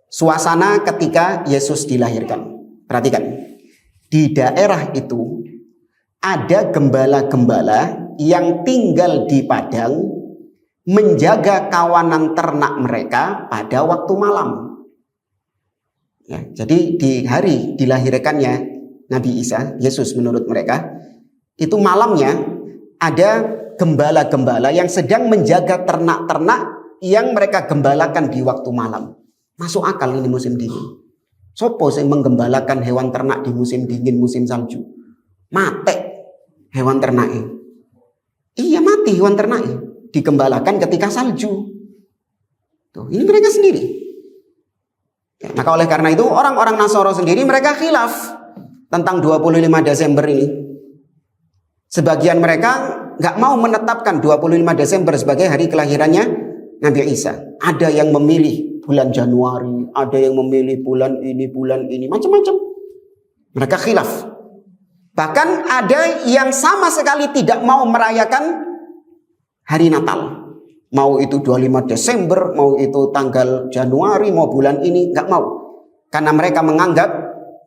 Suasana ketika Yesus dilahirkan. Perhatikan. Di daerah itu ada gembala-gembala yang tinggal di padang menjaga kawanan ternak mereka pada waktu malam. Ya, jadi di hari dilahirkannya Nabi Isa, Yesus menurut mereka, itu malamnya ada gembala-gembala yang sedang menjaga ternak-ternak yang mereka gembalakan di waktu malam. Masuk akal ini musim dingin. Sopo yang menggembalakan hewan ternak di musim dingin, musim salju? Mate hewan ternaknya. Iya mati hewan ternaknya. Digembalakan ketika salju. Tuh, ini mereka sendiri. Ya, maka oleh karena itu orang-orang Nasara sendiri mereka khilaf tentang 25 Desember ini. Sebagian mereka nggak mau menetapkan 25 Desember sebagai hari kelahirannya Nabi Isa. Ada yang memilih bulan Januari, ada yang memilih bulan ini, macam-macam. Mereka khilaf. Bahkan ada yang sama sekali tidak mau merayakan hari Natal. Mau itu 25 Desember, mau itu tanggal Januari, mau bulan ini, nggak mau. Karena mereka menganggap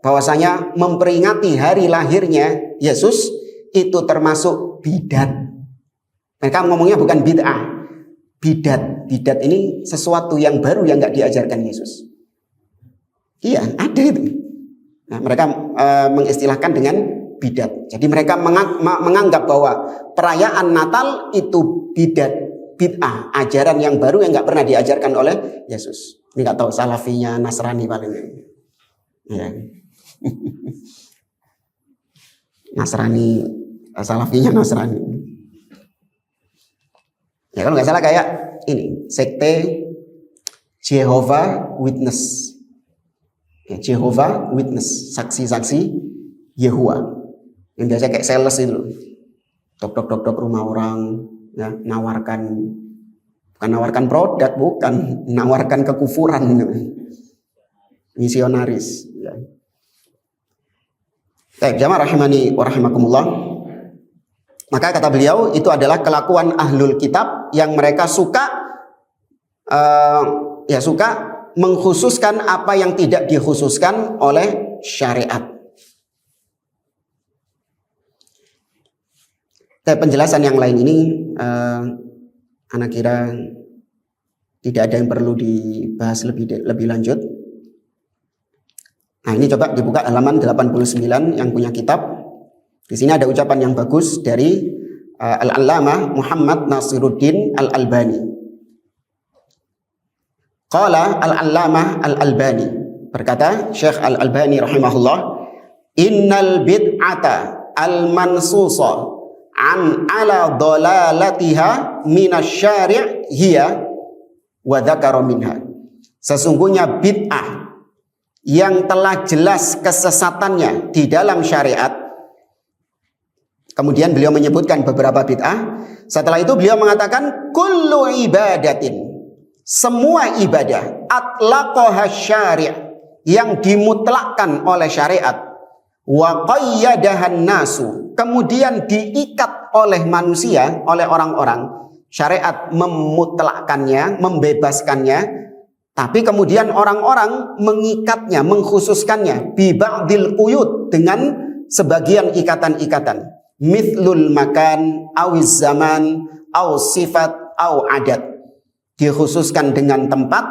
bahwasanya memperingati hari lahirnya Yesus itu termasuk bidat. Mereka ngomongnya bukan bid'ah, bidat. Bidat ini sesuatu yang baru yang nggak diajarkan Yesus. Iya, ada itu. Nah, mereka mengistilahkan dengan bidat. Jadi mereka menganggap bahwa perayaan Natal itu bidat, bid'ah, ajaran yang baru yang nggak pernah diajarkan oleh Yesus. Ini nggak tahu salafinya Nasrani paling. Ya. Nasrani, salafinya Nasrani. Ya kalau nggak salah kayak ini sekte Jehovah Witness. Ya, Jehovah Witness, saksi-saksi Yehua. Yang biasa kayak sales itu, dok rumah orang, ya, bukan nawarkan produk, bukan nawarkan kekufuran, misionaris. Ya. Jamaah rahimani wa rahimakumullah. Maka kata beliau itu adalah kelakuan ahlul kitab yang mereka suka mengkhususkan apa yang tidak dikhususkan oleh syariat. Penjelasan yang lain ini anak kira tidak ada yang perlu dibahas lebih lanjut. Nah, ini coba dibuka halaman 89 yang punya kitab. Di sini ada ucapan yang bagus dari Al-Allamah Muhammad Nasiruddin Al-Albani. Qala Al-Allamah Al-Albani, berkata Syekh Al-Albani rahimahullah, innal bid'ata al-mansusa an ala dalalatiha minasyari' hiya wa dzakara minha. Sesungguhnya bid'ah yang telah jelas kesesatannya di dalam syariat. Kemudian beliau menyebutkan beberapa bid'ah. Setelah itu beliau mengatakan kullu ibadatin, semua ibadah atlaqaha syari' yang dimutlakkan oleh syariat, wa qayyadahan nasu, kemudian diikat oleh manusia, oleh orang-orang. Syariat memutlakkannya, membebaskannya, tapi kemudian orang-orang mengikatnya, mengkhususkannya bi ba'dil quyud, dengan sebagian ikatan-ikatan. Mithlul makan, awiz zaman, aw sifat, aw adat. Dikhususkan dengan tempat,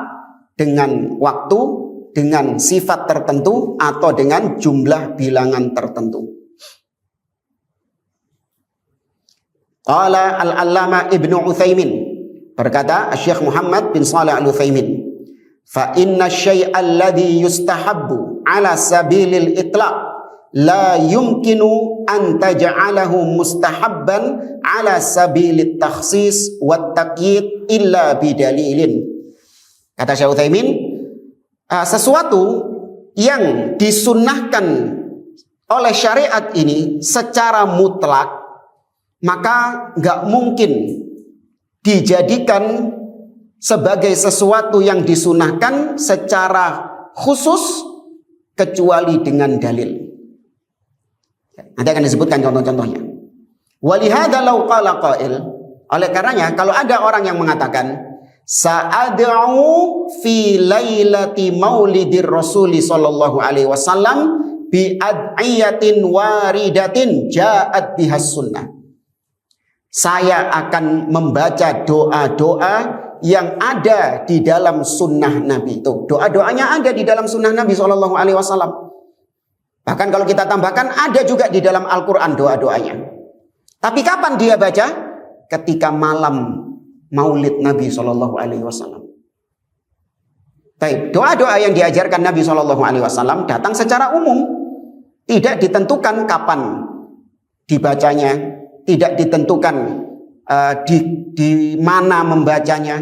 dengan waktu, dengan sifat tertentu, atau dengan jumlah bilangan tertentu. Qala al-allama Ibnu Utsaimin, berkata Syekh Muhammad bin Shalih Al-Utsaimin, fa inna syai'a alladhi yustahabbu ala sabilil itlaq la yumkinu an taj'alahu mustahabban ala sabilit takhsis wat taqyid illa bidalilin. Kata Syekh Utsaimin, sesuatu yang disunnahkan oleh syariat ini secara mutlak, maka nggak mungkin dijadikan sebagai sesuatu yang disunahkan secara khusus kecuali dengan dalil. Nanti akan disebutkan contoh-contohnya. Walihada law qala qail, oleh karenanya kalau ada orang yang mengatakan sa'ad'u fi lailati maulidir rasuli sallallahu alaihi wasallam bi ad'iyatin waridatin ja'at bihas sunnah, saya akan membaca doa-doa yang ada di dalam sunnah Nabi. Itu doa-doanya ada di dalam sunnah Nabi SAW. Bahkan kalau kita tambahkan, ada juga di dalam Al-Quran doa-doanya. Tapi kapan dia baca? Ketika malam maulid Nabi SAW. Baik, doa-doa yang diajarkan Nabi SAW datang secara umum, tidak ditentukan kapan dibacanya, tidak ditentukan di mana membacanya,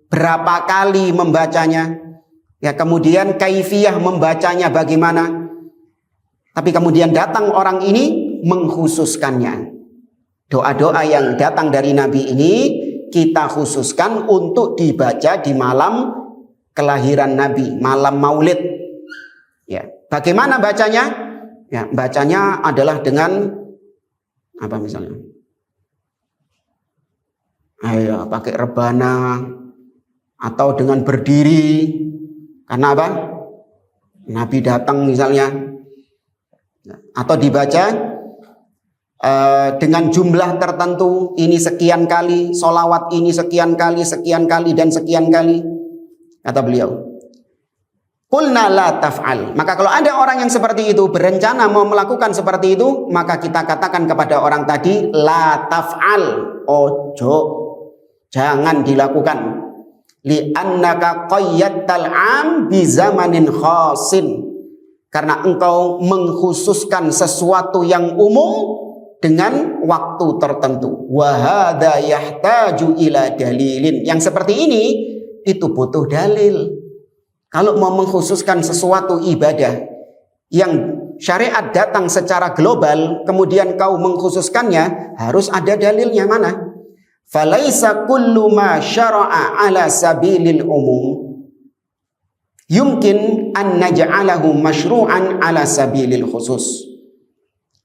berapa kali membacanya, ya, kemudian kaifiyah membacanya bagaimana. Tapi kemudian datang orang ini mengkhususkannya. Doa-doa yang datang dari Nabi ini kita khususkan untuk dibaca di malam kelahiran Nabi, malam Maulid. Ya, bagaimana bacanya? Ya, bacanya adalah dengan apa misalnya? Ayo pakai rebana atau dengan berdiri. Karena apa? Nabi datang misalnya. Atau dibaca dengan jumlah tertentu, ini sekian kali, solawat ini sekian kali, dan sekian kali. Kata beliau, qulna la taf'al. Maka kalau ada orang yang seperti itu berencana mau melakukan seperti itu, maka kita katakan kepada orang tadi, la taf'al, ojo, jangan dilakukan. Li'annaka qayyadtal 'am bi zamanin khasin. Karena engkau mengkhususkan sesuatu yang umum dengan waktu tertentu. Wa hadza yahtaju ila dalilin. Yang seperti ini itu butuh dalil. Kalau mau mengkhususkan sesuatu ibadah yang syariat datang secara global, kemudian kau mengkhususkannya, harus ada dalilnya. Mana? Falaisa kullu ma syara'a ala sabilil umum yumkin an naj'alahu masyru'an ala sabilil khusus.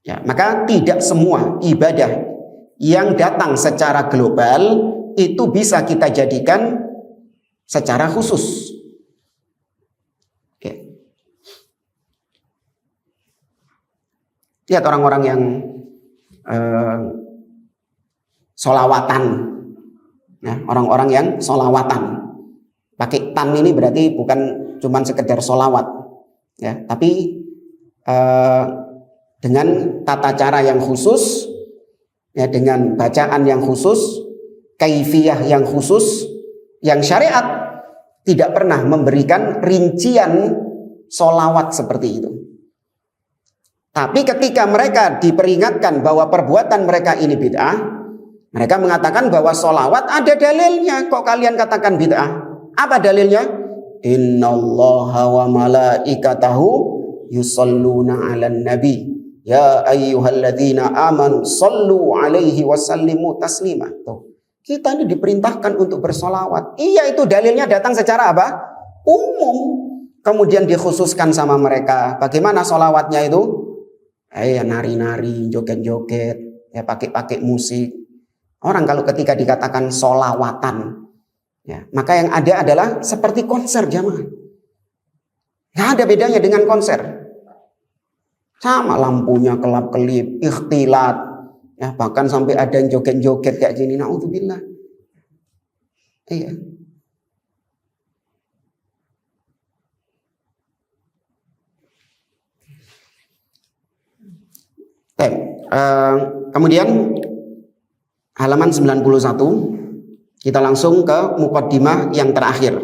Ya, maka tidak semua ibadah yang datang secara global itu bisa kita jadikan secara khusus. Oke. Lihat orang-orang yang solawatan. Nah, orang-orang yang solawatan. Pakai tan ini berarti bukan cuman sekedar solawat, ya, tapi dengan tata cara yang khusus, ya, dengan bacaan yang khusus, kaifiyah yang khusus, yang syariat tidak pernah memberikan rincian solawat seperti itu. Tapi ketika mereka diperingatkan bahwa perbuatan mereka ini bid'ah, mereka mengatakan bahwa solawat ada dalilnya. Kok kalian katakan bid'ah? Apa dalilnya? Innallaha wa malaikatahu yusalluna 'alan nabi. Ya ayyuhalladzina amanu sallu alaihi wasallimu taslima. Tuh. Kita ini diperintahkan untuk bersolawat. Iya, itu dalilnya datang secara apa? Umum. Kemudian dikhususkan sama mereka. Bagaimana solawatnya itu? Nari-nari, joget-joget, ya, pakai musik. Orang kalau ketika dikatakan solawatan, ya, maka yang ada adalah seperti konser jamaah. Nggak ada bedanya dengan konser. Sama lampunya kelap-kelip, ikhtilat, ya, bahkan sampai ada yang joget-joget kayak gini. Naudzubillah. Iya. Kemudian halaman 91 kita langsung ke muqaddimah yang terakhir.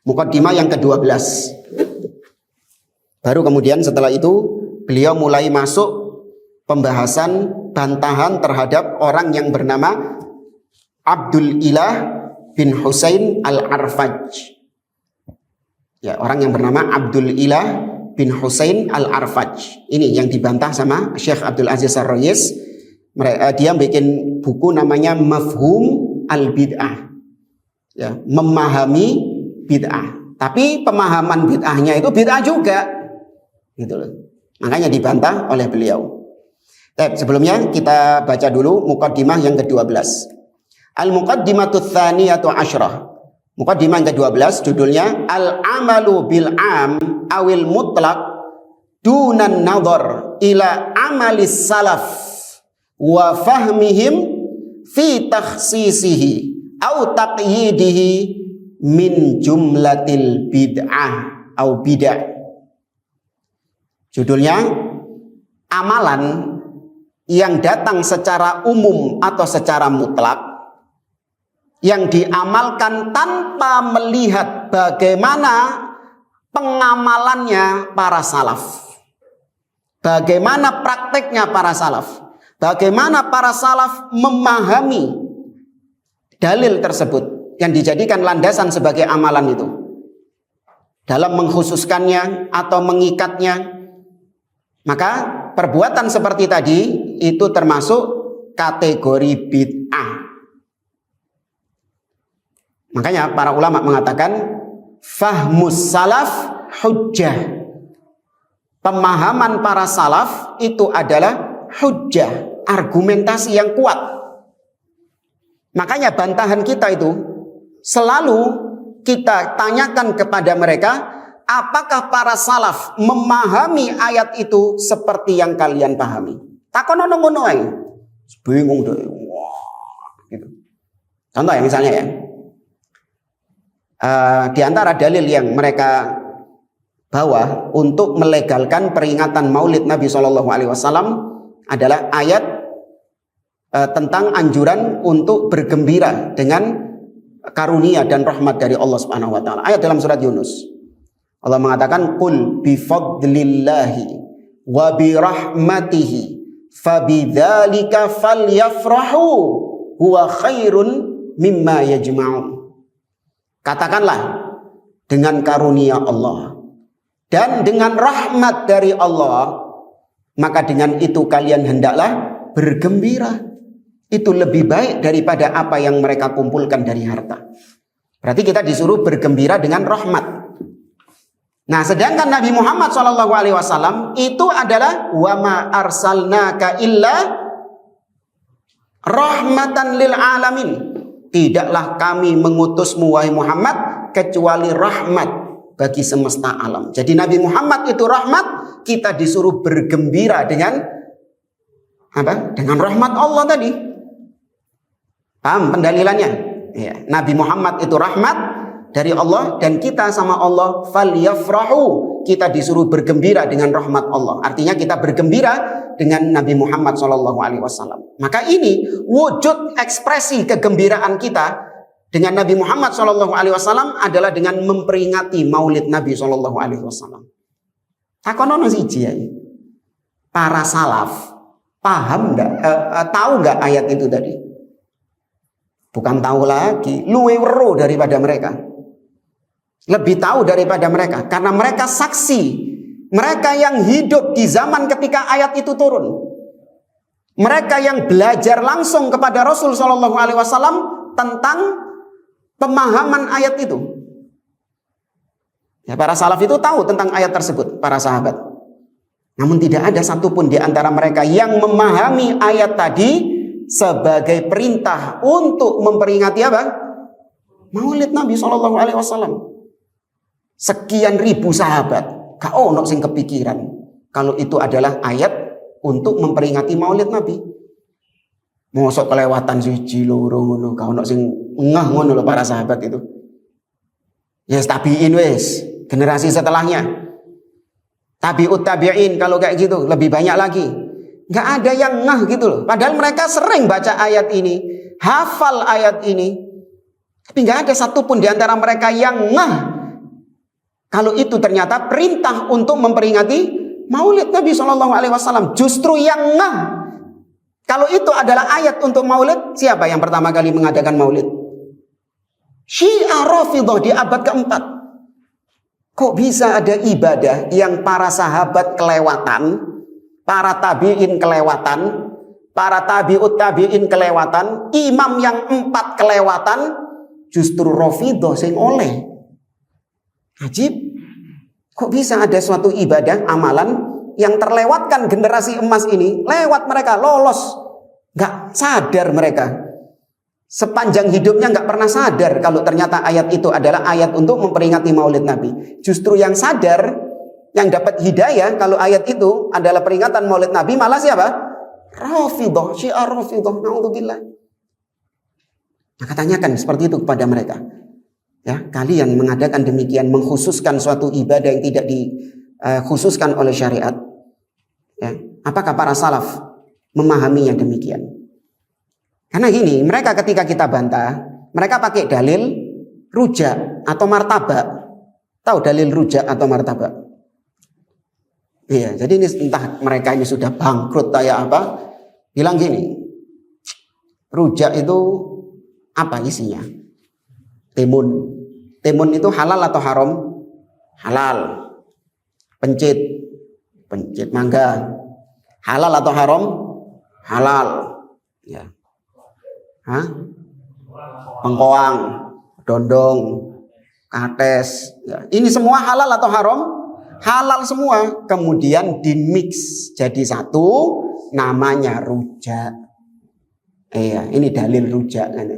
Muqaddimah yang ke-12. Baru kemudian setelah itu beliau mulai masuk pembahasan bantahan terhadap orang yang bernama Abdul Ilah bin Husain Al-Arfaj. Ya, orang yang bernama Abdul Ilah bin Husain Al-Arfaj. Ini yang dibantah sama Syekh Abdul Aziz Ar-Rayis. Dia bikin buku namanya Mafhum Al-Bid'ah. Ya, memahami bid'ah. Tapi pemahaman bid'ahnya itu bid'ah juga. Gitu loh. Makanya dibantah oleh beliau. Sebelumnya kita baca dulu muqaddimah yang ke-12. Al-muqaddimatut tsaniyatu asyrah. Muqaddimah yang ke-12 judulnya Al-amalu bil am awil mutlaq dunan nadhar ila amalis salaf wa fahmihim fi takhsisihi au taqyidihi min jumlatil bid'ah au bid'ah. Judulnya amalan yang datang secara umum atau secara mutlak, yang diamalkan tanpa melihat bagaimana pengamalannya para salaf, bagaimana prakteknya para salaf, bagaimana para salaf memahami dalil tersebut yang dijadikan landasan sebagai amalan itu, dalam mengkhususkannya atau mengikatnya. Maka perbuatan seperti tadi itu termasuk kategori bid'ah. Makanya para ulama mengatakan fahmus salaf hujjah. Pemahaman para salaf itu adalah hujjah, argumentasi yang kuat. Makanya bantahan kita itu selalu kita tanyakan kepada mereka, apakah para salaf memahami ayat itu seperti yang kalian pahami? Takon ngono ae. Bingung deh. Wah, gitu. Contoh ya misalnya ya. Di antara dalil yang mereka bawa untuk melegalkan peringatan Maulid Nabi SAW adalah ayat tentang anjuran untuk bergembira dengan karunia dan rahmat dari Allah Subhanahu wa taala. Ayat dalam surat Yunus. Allah mengatakan qul bi fadlillahi wa bi rahmatihi fabidzalika falyafrahu huwa khairun mimma yajma'un. Katakanlah dengan karunia Allah dan dengan rahmat dari Allah, maka dengan itu kalian hendaklah bergembira. Itu lebih baik daripada apa yang mereka kumpulkan dari harta. Berarti kita disuruh bergembira dengan rahmat. Nah, sedangkan Nabi Muhammad SAW itu adalah wa ma arsalnaka illa rahmatan lil alamin. Tidaklah kami mengutusmu wahai Muhammad kecuali rahmat bagi semesta alam. Jadi Nabi Muhammad itu rahmat, kita disuruh bergembira dengan apa? Dengan rahmat Allah tadi. Paham pendalilannya? Ya, Nabi Muhammad itu rahmat dari Allah dan kita sama Allah falyafrahu. Kita disuruh bergembira dengan rahmat Allah. Artinya kita bergembira dengan Nabi Muhammad SAW. Maka ini wujud ekspresi kegembiraan kita dengan Nabi Muhammad SAW adalah dengan memperingati Maulid Nabi SAW. Takonono siji ya. Para salaf paham nggak? Tahu nggak ayat itu tadi? Bukan tahu lagi, luwe weruh daripada mereka. Lebih tahu daripada mereka karena mereka saksi. Mereka yang hidup di zaman ketika ayat itu turun. Mereka yang belajar langsung kepada Rasul SAW tentang pemahaman ayat itu. Ya, para salaf itu tahu tentang ayat tersebut, para sahabat. Namun tidak ada satupun di antara mereka yang memahami ayat tadi sebagai perintah untuk memperingati apa? Maulid Nabi SAW. Sekian ribu sahabat, gak ono sing kepikiran kalau itu adalah ayat untuk memperingati Maulid Nabi. Mosok kelewatan siji loro ngono, gak ono sing ngeh ngono lho para sahabat itu. Ya tabiin wes, generasi setelahnya. Tabiut tabiin kalau kayak gitu lebih banyak lagi. Gak ada yang ngeh gitu loh. Padahal mereka sering baca ayat ini, hafal ayat ini. Tapi gak ada satupun di antara mereka yang ngeh kalau itu ternyata perintah untuk memperingati Maulid Nabi SAW. Justru yang ngeh kalau itu adalah ayat untuk Maulid, siapa yang pertama kali mengadakan Maulid? Syiah Rafidhah di abad keempat. Kok bisa ada ibadah yang para sahabat kelewatan, para tabi'in kelewatan, para tabi'ut tabi'in kelewatan, imam yang 4 kelewatan, justru Rafidhah sing oleh. Ajib. Kok bisa ada suatu ibadah, amalan yang terlewatkan generasi emas ini, lewat mereka, lolos. Gak sadar mereka. Sepanjang hidupnya gak pernah sadar kalau ternyata ayat itu adalah ayat untuk memperingati Maulid Nabi. Justru yang sadar, yang dapat hidayah kalau ayat itu adalah peringatan Maulid Nabi, malah siapa? Rafidhah, Syiah Rafidhah, naudzubillah. Maka tanyakan seperti itu kepada mereka. Ya, kalian mengadakan demikian, mengkhususkan suatu ibadah yang tidak dikhususkan oleh syariat. Ya, apakah para salaf memahaminya demikian? Karena gini, mereka ketika kita bantah, mereka pakai dalil rujak atau martabak. Tahu dalil rujak atau martabak? Iya, jadi ini entah mereka ini sudah bangkrut kayak apa. Bilang gini, rujak itu apa isinya? Timun. Timun itu halal atau haram? Halal. Pencit mangga. Halal atau haram? Halal. Ya. Hah? Bengkoang, dondong, kates. Ya. Ini semua halal atau haram? Halal semua. Kemudian dimix jadi satu, namanya rujak. Iya, ini dalil rujak kan.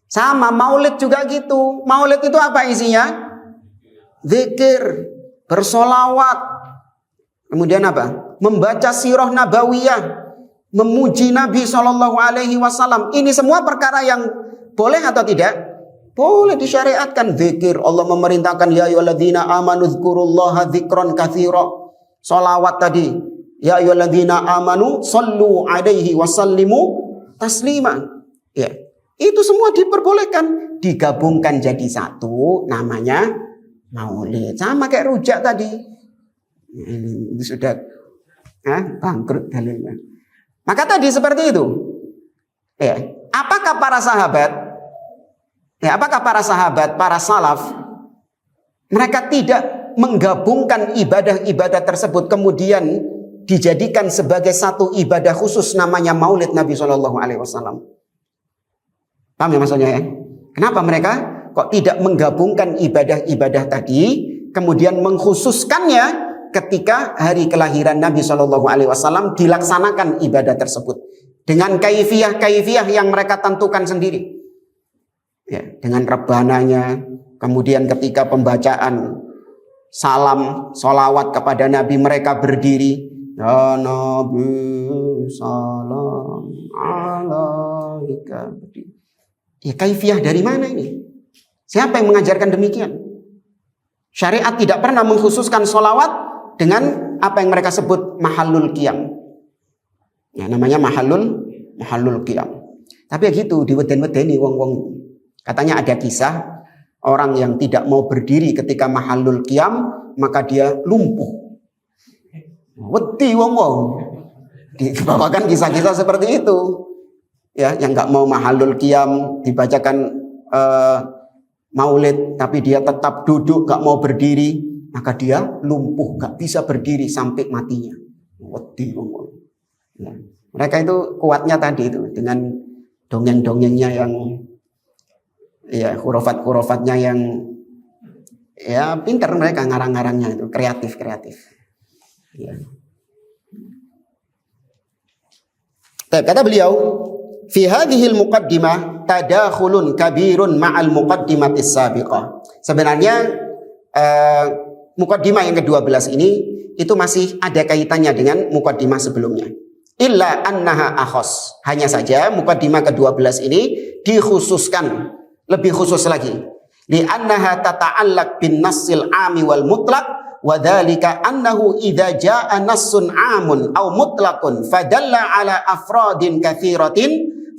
Sama maulid juga gitu. Maulid itu apa isinya? Zikir, bersolawat. Kemudian apa? Membaca sirah nabawiyah, memuji Nabi SAW. Ini semua perkara yang boleh atau tidak? Boleh disyariatkan. Zikir, Allah memerintahkan ya ayyuhalladzina amanu dzkurullaha dzikran katsira. Sholawat tadi, ya ayyuhalladzina amanu shallu alaihi wasallimu taslima. Ya, itu semua diperbolehkan, digabungkan jadi satu, namanya maulid. Sama kayak rujak tadi. Ini sudah bangkrut dalilnya. Maka tadi seperti itu. Ya, apakah para sahabat, para salaf, mereka tidak menggabungkan ibadah-ibadah tersebut kemudian dijadikan sebagai satu ibadah khusus namanya Maulid Nabi SAW. Paham ya maksudnya ya? Kenapa mereka kok tidak menggabungkan ibadah-ibadah tadi kemudian mengkhususkannya ketika hari kelahiran Nabi SAW dilaksanakan ibadah tersebut dengan kaifiyah yang mereka tentukan sendiri. Ya, dengan rebananya, kemudian ketika pembacaan salam, sholawat kepada Nabi mereka berdiri. Ya Nabi salam alaika. Ya, kaifiyah dari mana ini? Siapa yang mengajarkan demikian? Syariat tidak pernah mengkhususkan sholawat dengan apa yang mereka sebut mahallul qiyam. Ya, namanya mahallul qiyam. Tapi ya gitu, diweden-wedeni wong-wong. Katanya ada kisah orang yang tidak mau berdiri ketika mahallul qiyam, maka dia lumpuh. Wedi wong-wong. Dibawakan kisah-kisah seperti itu. Ya, yang nggak mau mahallul qiyam, dibacakan maulid, tapi dia tetap duduk, nggak mau berdiri, maka dia lumpuh, nggak bisa berdiri sampai matinya. Wedi wong-wong. Ya. Mereka itu kuatnya tadi itu dengan dongeng-dongengnya yang ya hurufat-hurufatnya yang ya pintar, mereka ngarang-ngarangnya itu kreatif. Ya. Kata beliau, fi hadhil muqaddimah tadakhulun kabirun ma'al muqaddimatis sabiqah. Sebenarnya muqaddimah yang ke-12 ini itu masih ada kaitannya dengan muqaddimah sebelumnya. Illa annaha akhos. Hanya saja muqaddimah ke-12 ini dikhususkan, lebih khusus lagi. Li annaha tata'allaq bin nassil 'ami wal mutlaq wa dzalika annahu idza jaa'a nassun 'amun aw mutlaqun fadalla 'ala afradin katsiratin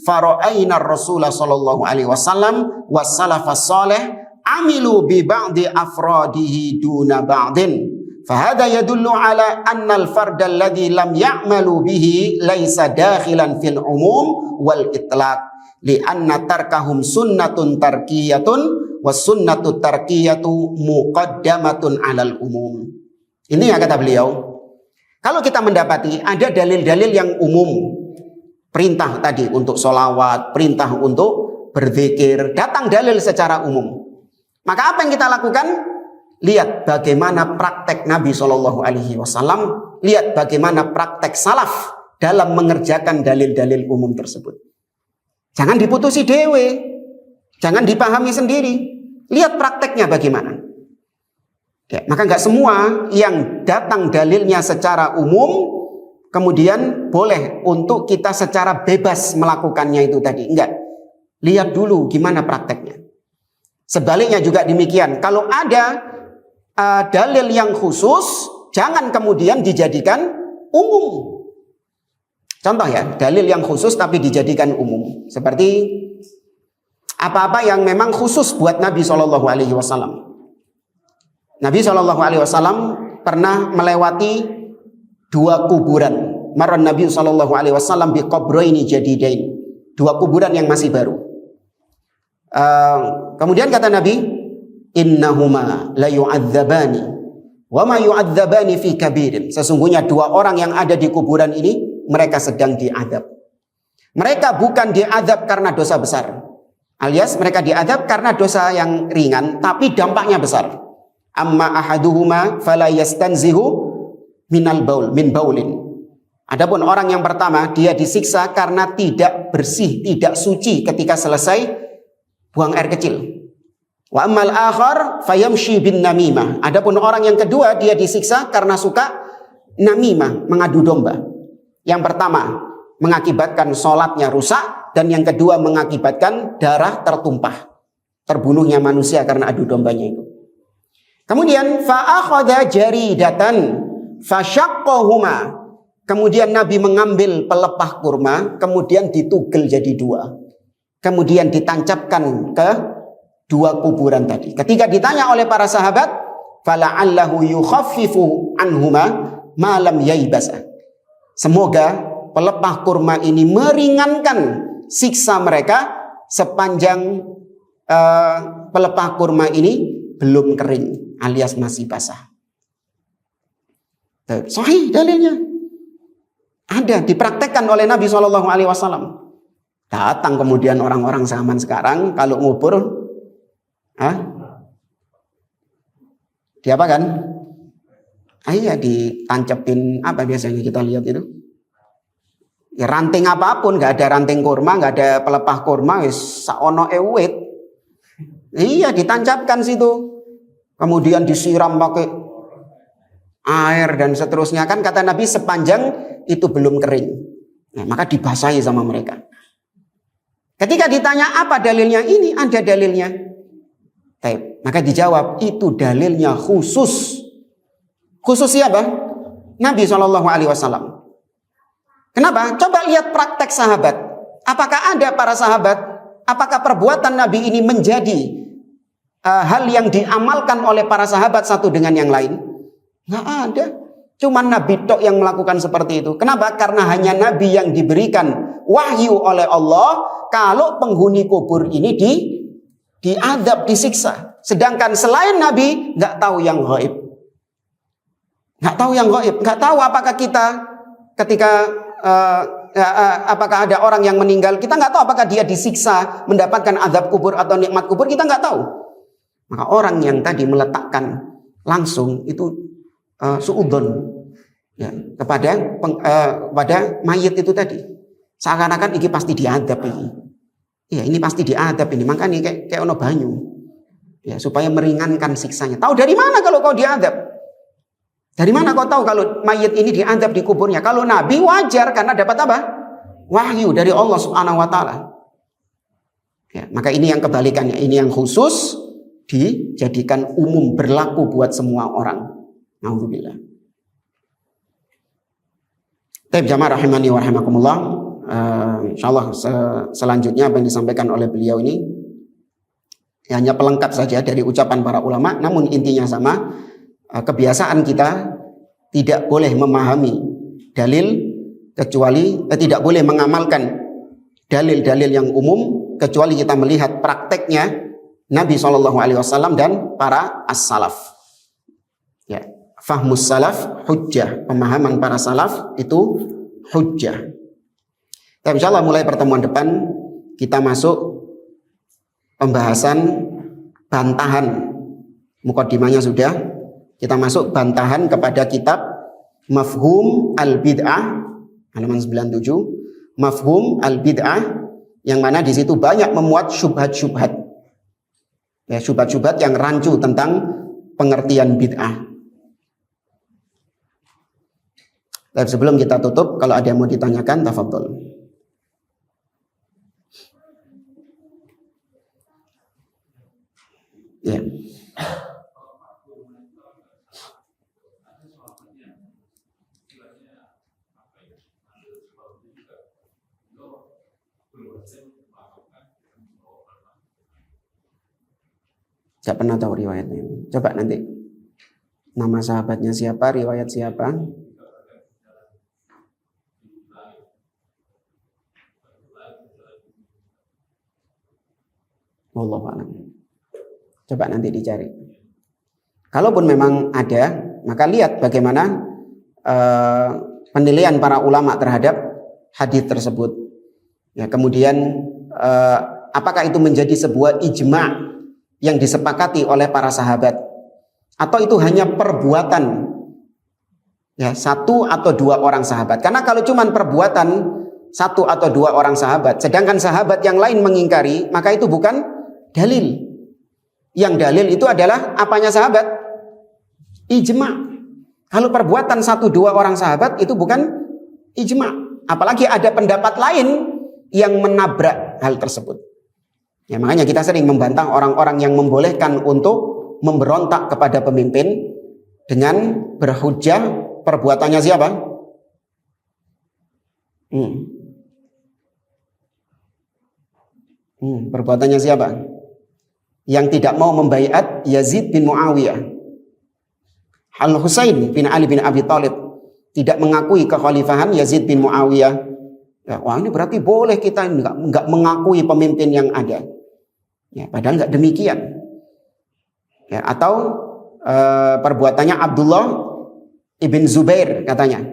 fara'ayna ar-rasul sallallahu alaihi wasallam was salafas salih amilu bi ba'di afradihi duna ba'din fahada yadullu 'ala anna al-farda alladhi lam ya'malu bihi laisa dakhilan fil umum wal itlaq li anna tarkahum sunnatun tarkiyatun was sunnatu tarkiyatu muqaddamatun 'alal umum. Ini yang kata beliau. Kalau kita mendapati ada dalil-dalil yang umum, perintah tadi untuk sholawat, perintah untuk berzikir, datang dalil secara umum. Maka apa yang kita lakukan? Lihat bagaimana praktek Nabi SAW, lihat bagaimana praktek salaf dalam mengerjakan dalil-dalil umum tersebut. Jangan diputusi dewe, jangan dipahami sendiri. Lihat prakteknya bagaimana. Ya, maka nggak semua yang datang dalilnya secara umum kemudian boleh untuk kita secara bebas melakukannya itu tadi. Enggak. Lihat dulu gimana prakteknya. Sebaliknya juga demikian. Kalau ada dalil yang khusus, jangan kemudian dijadikan umum. Contoh ya, dalil yang khusus tapi dijadikan umum. Seperti apa-apa yang memang khusus buat Nabi SAW. Nabi SAW pernah melewati 2 kuburan. Marran Nabi SAW bi qabraini jadidain. 2 kuburan yang masih baru. Kemudian kata Nabi, innahuma la yu'adzabani wa ma yu'adzabani fi kabirin. Sesungguhnya 2 orang yang ada di kuburan ini mereka sedang diadab. Mereka bukan diazab karena dosa besar. Alias mereka diazab karena dosa yang ringan tapi dampaknya besar. Amma ahaduhuma fala yastanzihu min baulin. Adapun orang yang pertama, dia disiksa karena tidak bersih, tidak suci ketika selesai buang air kecil. Wa ammal akhar fayamshi bin namimah. Adapun orang yang kedua, dia disiksa karena suka namimah, mengadu domba. Yang pertama mengakibatkan sholatnya rusak, dan yang kedua mengakibatkan darah tertumpah, terbunuhnya manusia karena adu dombanya itu. Kemudian fa akhadha jaridatan fasyaqqahuma. Kemudian Nabi mengambil pelepah kurma, kemudian ditugel jadi dua. Kemudian ditancapkan ke dua kuburan tadi. Ketika ditanya oleh para sahabat, fala'allahu yukhaffifu anhuma ma lam yaibasa. Semoga pelepah kurma ini meringankan siksa mereka sepanjang pelepah kurma ini belum kering alias masih basah. Sahih dalilnya. Ada, dipraktekkan oleh Nabi SAW. Datang kemudian orang-orang zaman sekarang kalau ngubur, diapakan? Iya, ditancepin apa biasanya kita lihat itu? Ya ranting apapun, nggak ada ranting kurma, nggak ada pelepah kurma, wis saono ewet. Iya, ditancapkan situ. Kemudian disiram pakai air dan seterusnya, kan kata Nabi sepanjang itu belum kering. Nah, maka dibasahi sama mereka. Ketika ditanya apa dalilnya, ini ada dalilnya. Maka dijawab itu dalilnya khusus. Khusus siapa? Nabi SAW. Kenapa? Coba lihat praktek sahabat. Apakah ada para sahabat? Apakah perbuatan Nabi ini menjadi hal yang diamalkan oleh para sahabat satu dengan yang lain? Nggak ada. Cuman Nabi tok yang melakukan seperti itu. Kenapa? Karena hanya Nabi yang diberikan wahyu oleh Allah. Kalau penghuni kubur ini diadab, disiksa. Sedangkan selain Nabi nggak tahu yang gaib. Nggak tahu yang gaib. Nggak tahu apakah kita ketika apakah ada orang yang meninggal, kita nggak tahu apakah dia disiksa mendapatkan azab kubur atau nikmat kubur, kita nggak tahu. Maka orang yang tadi meletakkan langsung itu suudon ya, kepada mayit itu tadi, seakan-akan ini pasti diadab ini. Ya, ini pasti diadab ini, makanya kayak ono banyu ya, supaya meringankan siksanya. Tahu dari mana kalau kau diadab? Dari mana kau tahu kalau mayit ini diadab di kuburnya? Kalau Nabi wajar karena dapat apa? Wahyu dari Allah Subhanahu wa taala. Ya, maka ini yang kebalikannya, ini yang khusus dijadikan umum, berlaku buat semua orang. Alhamdulillah. Taib jamaah rahimani wa rahimakumullah. Insyaallah selanjutnya apa yang disampaikan oleh beliau ini hanya pelengkap saja dari ucapan para ulama, namun intinya sama. Kebiasaan kita tidak boleh memahami dalil kecuali tidak boleh mengamalkan dalil-dalil yang umum kecuali kita melihat prakteknya Nabi SAW dan para as-salaf. Ya, fahmus salaf hujjah, pemahaman para salaf itu hujjah. Dan insyaallah mulai pertemuan depan kita masuk pembahasan bantahan. Mukaddimahnya sudah. Kita masuk bantahan kepada kitab Mafhum al-Bid'ah halaman 97. Mafhum al-Bid'ah yang mana di situ banyak memuat syubhat-syubhat. Ya, syubhat-syubhat yang rancu tentang pengertian bid'ah. Dan sebelum kita tutup, kalau ada yang mau ditanyakan, tafadhol. Ya. Tidak pernah tahu riwayatnya. Coba nanti nama sahabatnya siapa, riwayat siapa. Wallahu a'lam. Coba nanti dicari. Kalaupun memang ada, maka lihat bagaimana penilaian para ulama terhadap hadis tersebut. Ya, kemudian apakah itu menjadi sebuah ijma' yang disepakati oleh para sahabat, atau itu hanya perbuatan ya satu atau dua orang sahabat? Karena kalau cuma perbuatan satu atau dua orang sahabat, sedangkan sahabat yang lain mengingkari, maka itu bukan dalil. Yang dalil itu adalah apanya sahabat? Ijma'. Kalau perbuatan satu dua orang sahabat itu bukan ijma'. Apalagi ada pendapat lain yang menabrak hal tersebut. Ya, makanya kita sering membantah orang-orang yang membolehkan untuk memberontak kepada pemimpin dengan berhujjah perbuatannya siapa? Perbuatannya siapa? Yang tidak mau membaiat Yazid bin Muawiyah. Al-Husain bin Ali bin Abi Thalib tidak mengakui kekhalifahan Yazid bin Muawiyah. Ya, wah, ini berarti boleh kita enggak mengakui pemimpin yang ada. Ya, padahal enggak demikian. Ya, atau perbuatannya Abdullah ibn Zubair katanya.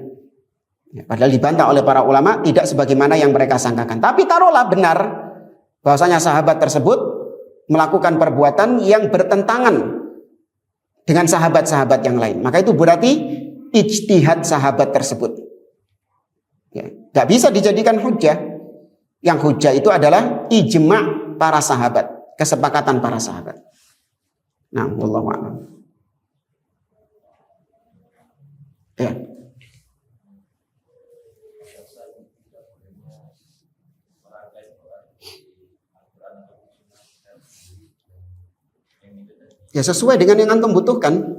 Ya, padahal dibantah oleh para ulama tidak sebagaimana yang mereka sangkakan. Tapi taruhlah benar bahwasanya sahabat tersebut melakukan perbuatan yang bertentangan dengan sahabat-sahabat yang lain. Maka itu berarti ijtihad sahabat tersebut. Ya, gak bisa dijadikan hujjah. Yang hujjah itu adalah ijma' para sahabat, kesepakatan para sahabat. Nah, wallahu a'lam. Ya. Ya, sesuai dengan yang antum butuhkan.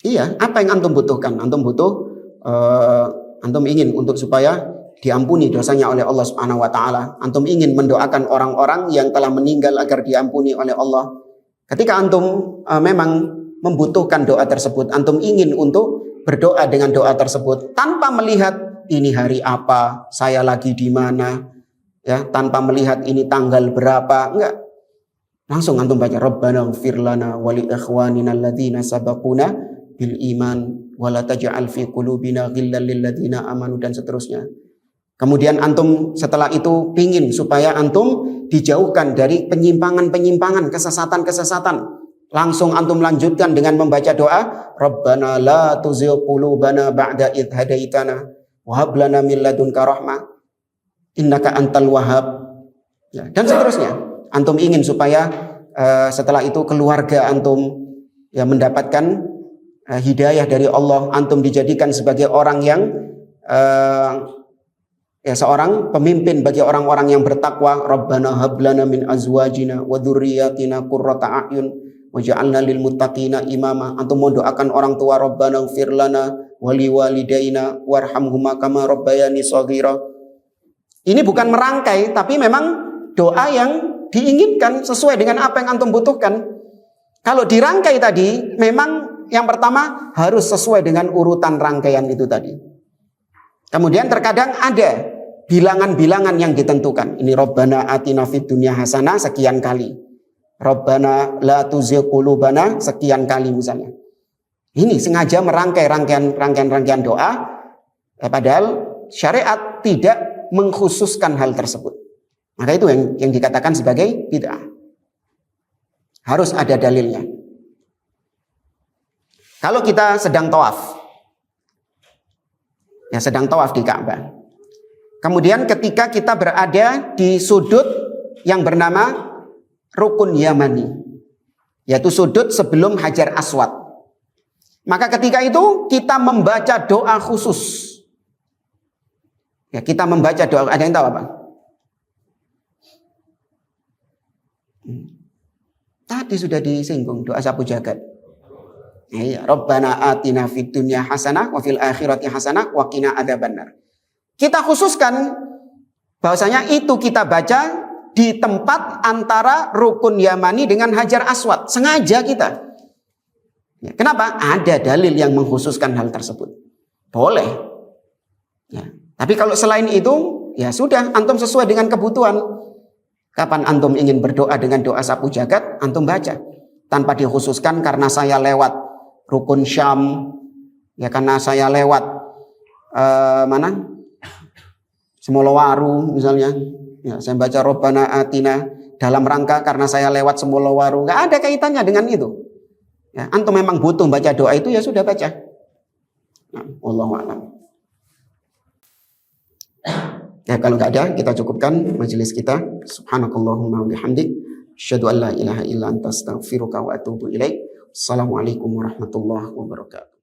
Iya, apa yang antum butuhkan? Antum butuh antum ingin untuk supaya diampuni dosanya oleh Allah Subhanahu wa taala. Antum ingin mendoakan orang-orang yang telah meninggal agar diampuni oleh Allah. Ketika antum memang membutuhkan doa tersebut, antum ingin untuk berdoa dengan doa tersebut tanpa melihat ini hari apa, saya lagi di mana, ya, tanpa melihat ini tanggal berapa, enggak. Langsung antum baca Rabbana ighfir lana wa li ikhwanina alladzina sabaquna bil iman wa la taj'al fi qulubina ghillan lil ladzina amanu, dan seterusnya. Kemudian antum setelah itu pingin supaya antum dijauhkan dari penyimpangan-penyimpangan, kesesatan-kesesatan. Langsung antum lanjutkan dengan membaca doa Rabbana la tuzigh qulubana ba'da idh hadaitana wa hab lana min ladunka rahmah innaka antal wahhab, ya, dan seterusnya. Antum ingin supaya setelah itu keluarga antum ya mendapatkan hidayah dari Allah, antum dijadikan sebagai orang yang ya seorang pemimpin bagi orang-orang yang bertakwa. Rabbana hablana min azwajina wa dzurriyyatina qurrata a'yun waj'alna lil muttaqina imama. Antum mendoakan orang tua, Rabbana ighfir lana wa liwalidayna warhamhuma kama rabbayani shaghira. Ini bukan merangkai, tapi memang doa yang diinginkan sesuai dengan apa yang antum butuhkan. Kalau dirangkai tadi, memang yang pertama harus sesuai dengan urutan rangkaian itu tadi. Kemudian terkadang ada bilangan-bilangan yang ditentukan. Ini Rabbana atina fid dunya hasanah sekian kali. Rabbana la tuzigh qulubana sekian kali misalnya. Ini sengaja merangkai rangkaian doa, padahal syariat tidak mengkhususkan hal tersebut. Maka itu yang dikatakan sebagai bid'ah. Harus ada dalilnya. Kalau kita sedang tawaf, ya sedang tawaf di Ka'bah. Kemudian ketika kita berada di sudut yang bernama Rukun Yamani, yaitu sudut sebelum Hajar Aswad. Maka ketika itu kita membaca doa khusus. Ya, kita membaca doa, ada yang tahu apa? Tadi sudah disinggung doa sapu jagat. Ya, Rabbana atina fid dunya hasanah wa fil akhirati hasanah wa qina adzabannar. Kita khususkan bahwasanya itu kita baca di tempat antara Rukun Yamani dengan Hajar Aswad. Sengaja kita. Ya, kenapa? Ada dalil yang mengkhususkan hal tersebut. Boleh. Ya. Tapi kalau selain itu, ya sudah, antum sesuai dengan kebutuhan. Kapan antum ingin berdoa dengan doa sapu jagat, antum baca. Tanpa dikhususkan karena saya lewat Rukun Syam, ya karena saya lewat mana? Semolowaru misalnya. Ya, saya baca Robbana Atina dalam rangka karena saya lewat Semolowaru. Nggak ada kaitannya dengan itu. Ya, antum memang butuh baca doa itu ya sudah baca. Nah, wallahu a'lam. Ya, kalau nggak ada kita cukupkan majelis kita. Subhanakallahumma wa bihamdik, asyhadu an la ilaha illa anta astaghfiruka wa atubu ilaik. Assalamualaikum warahmatullahi wabarakatuh.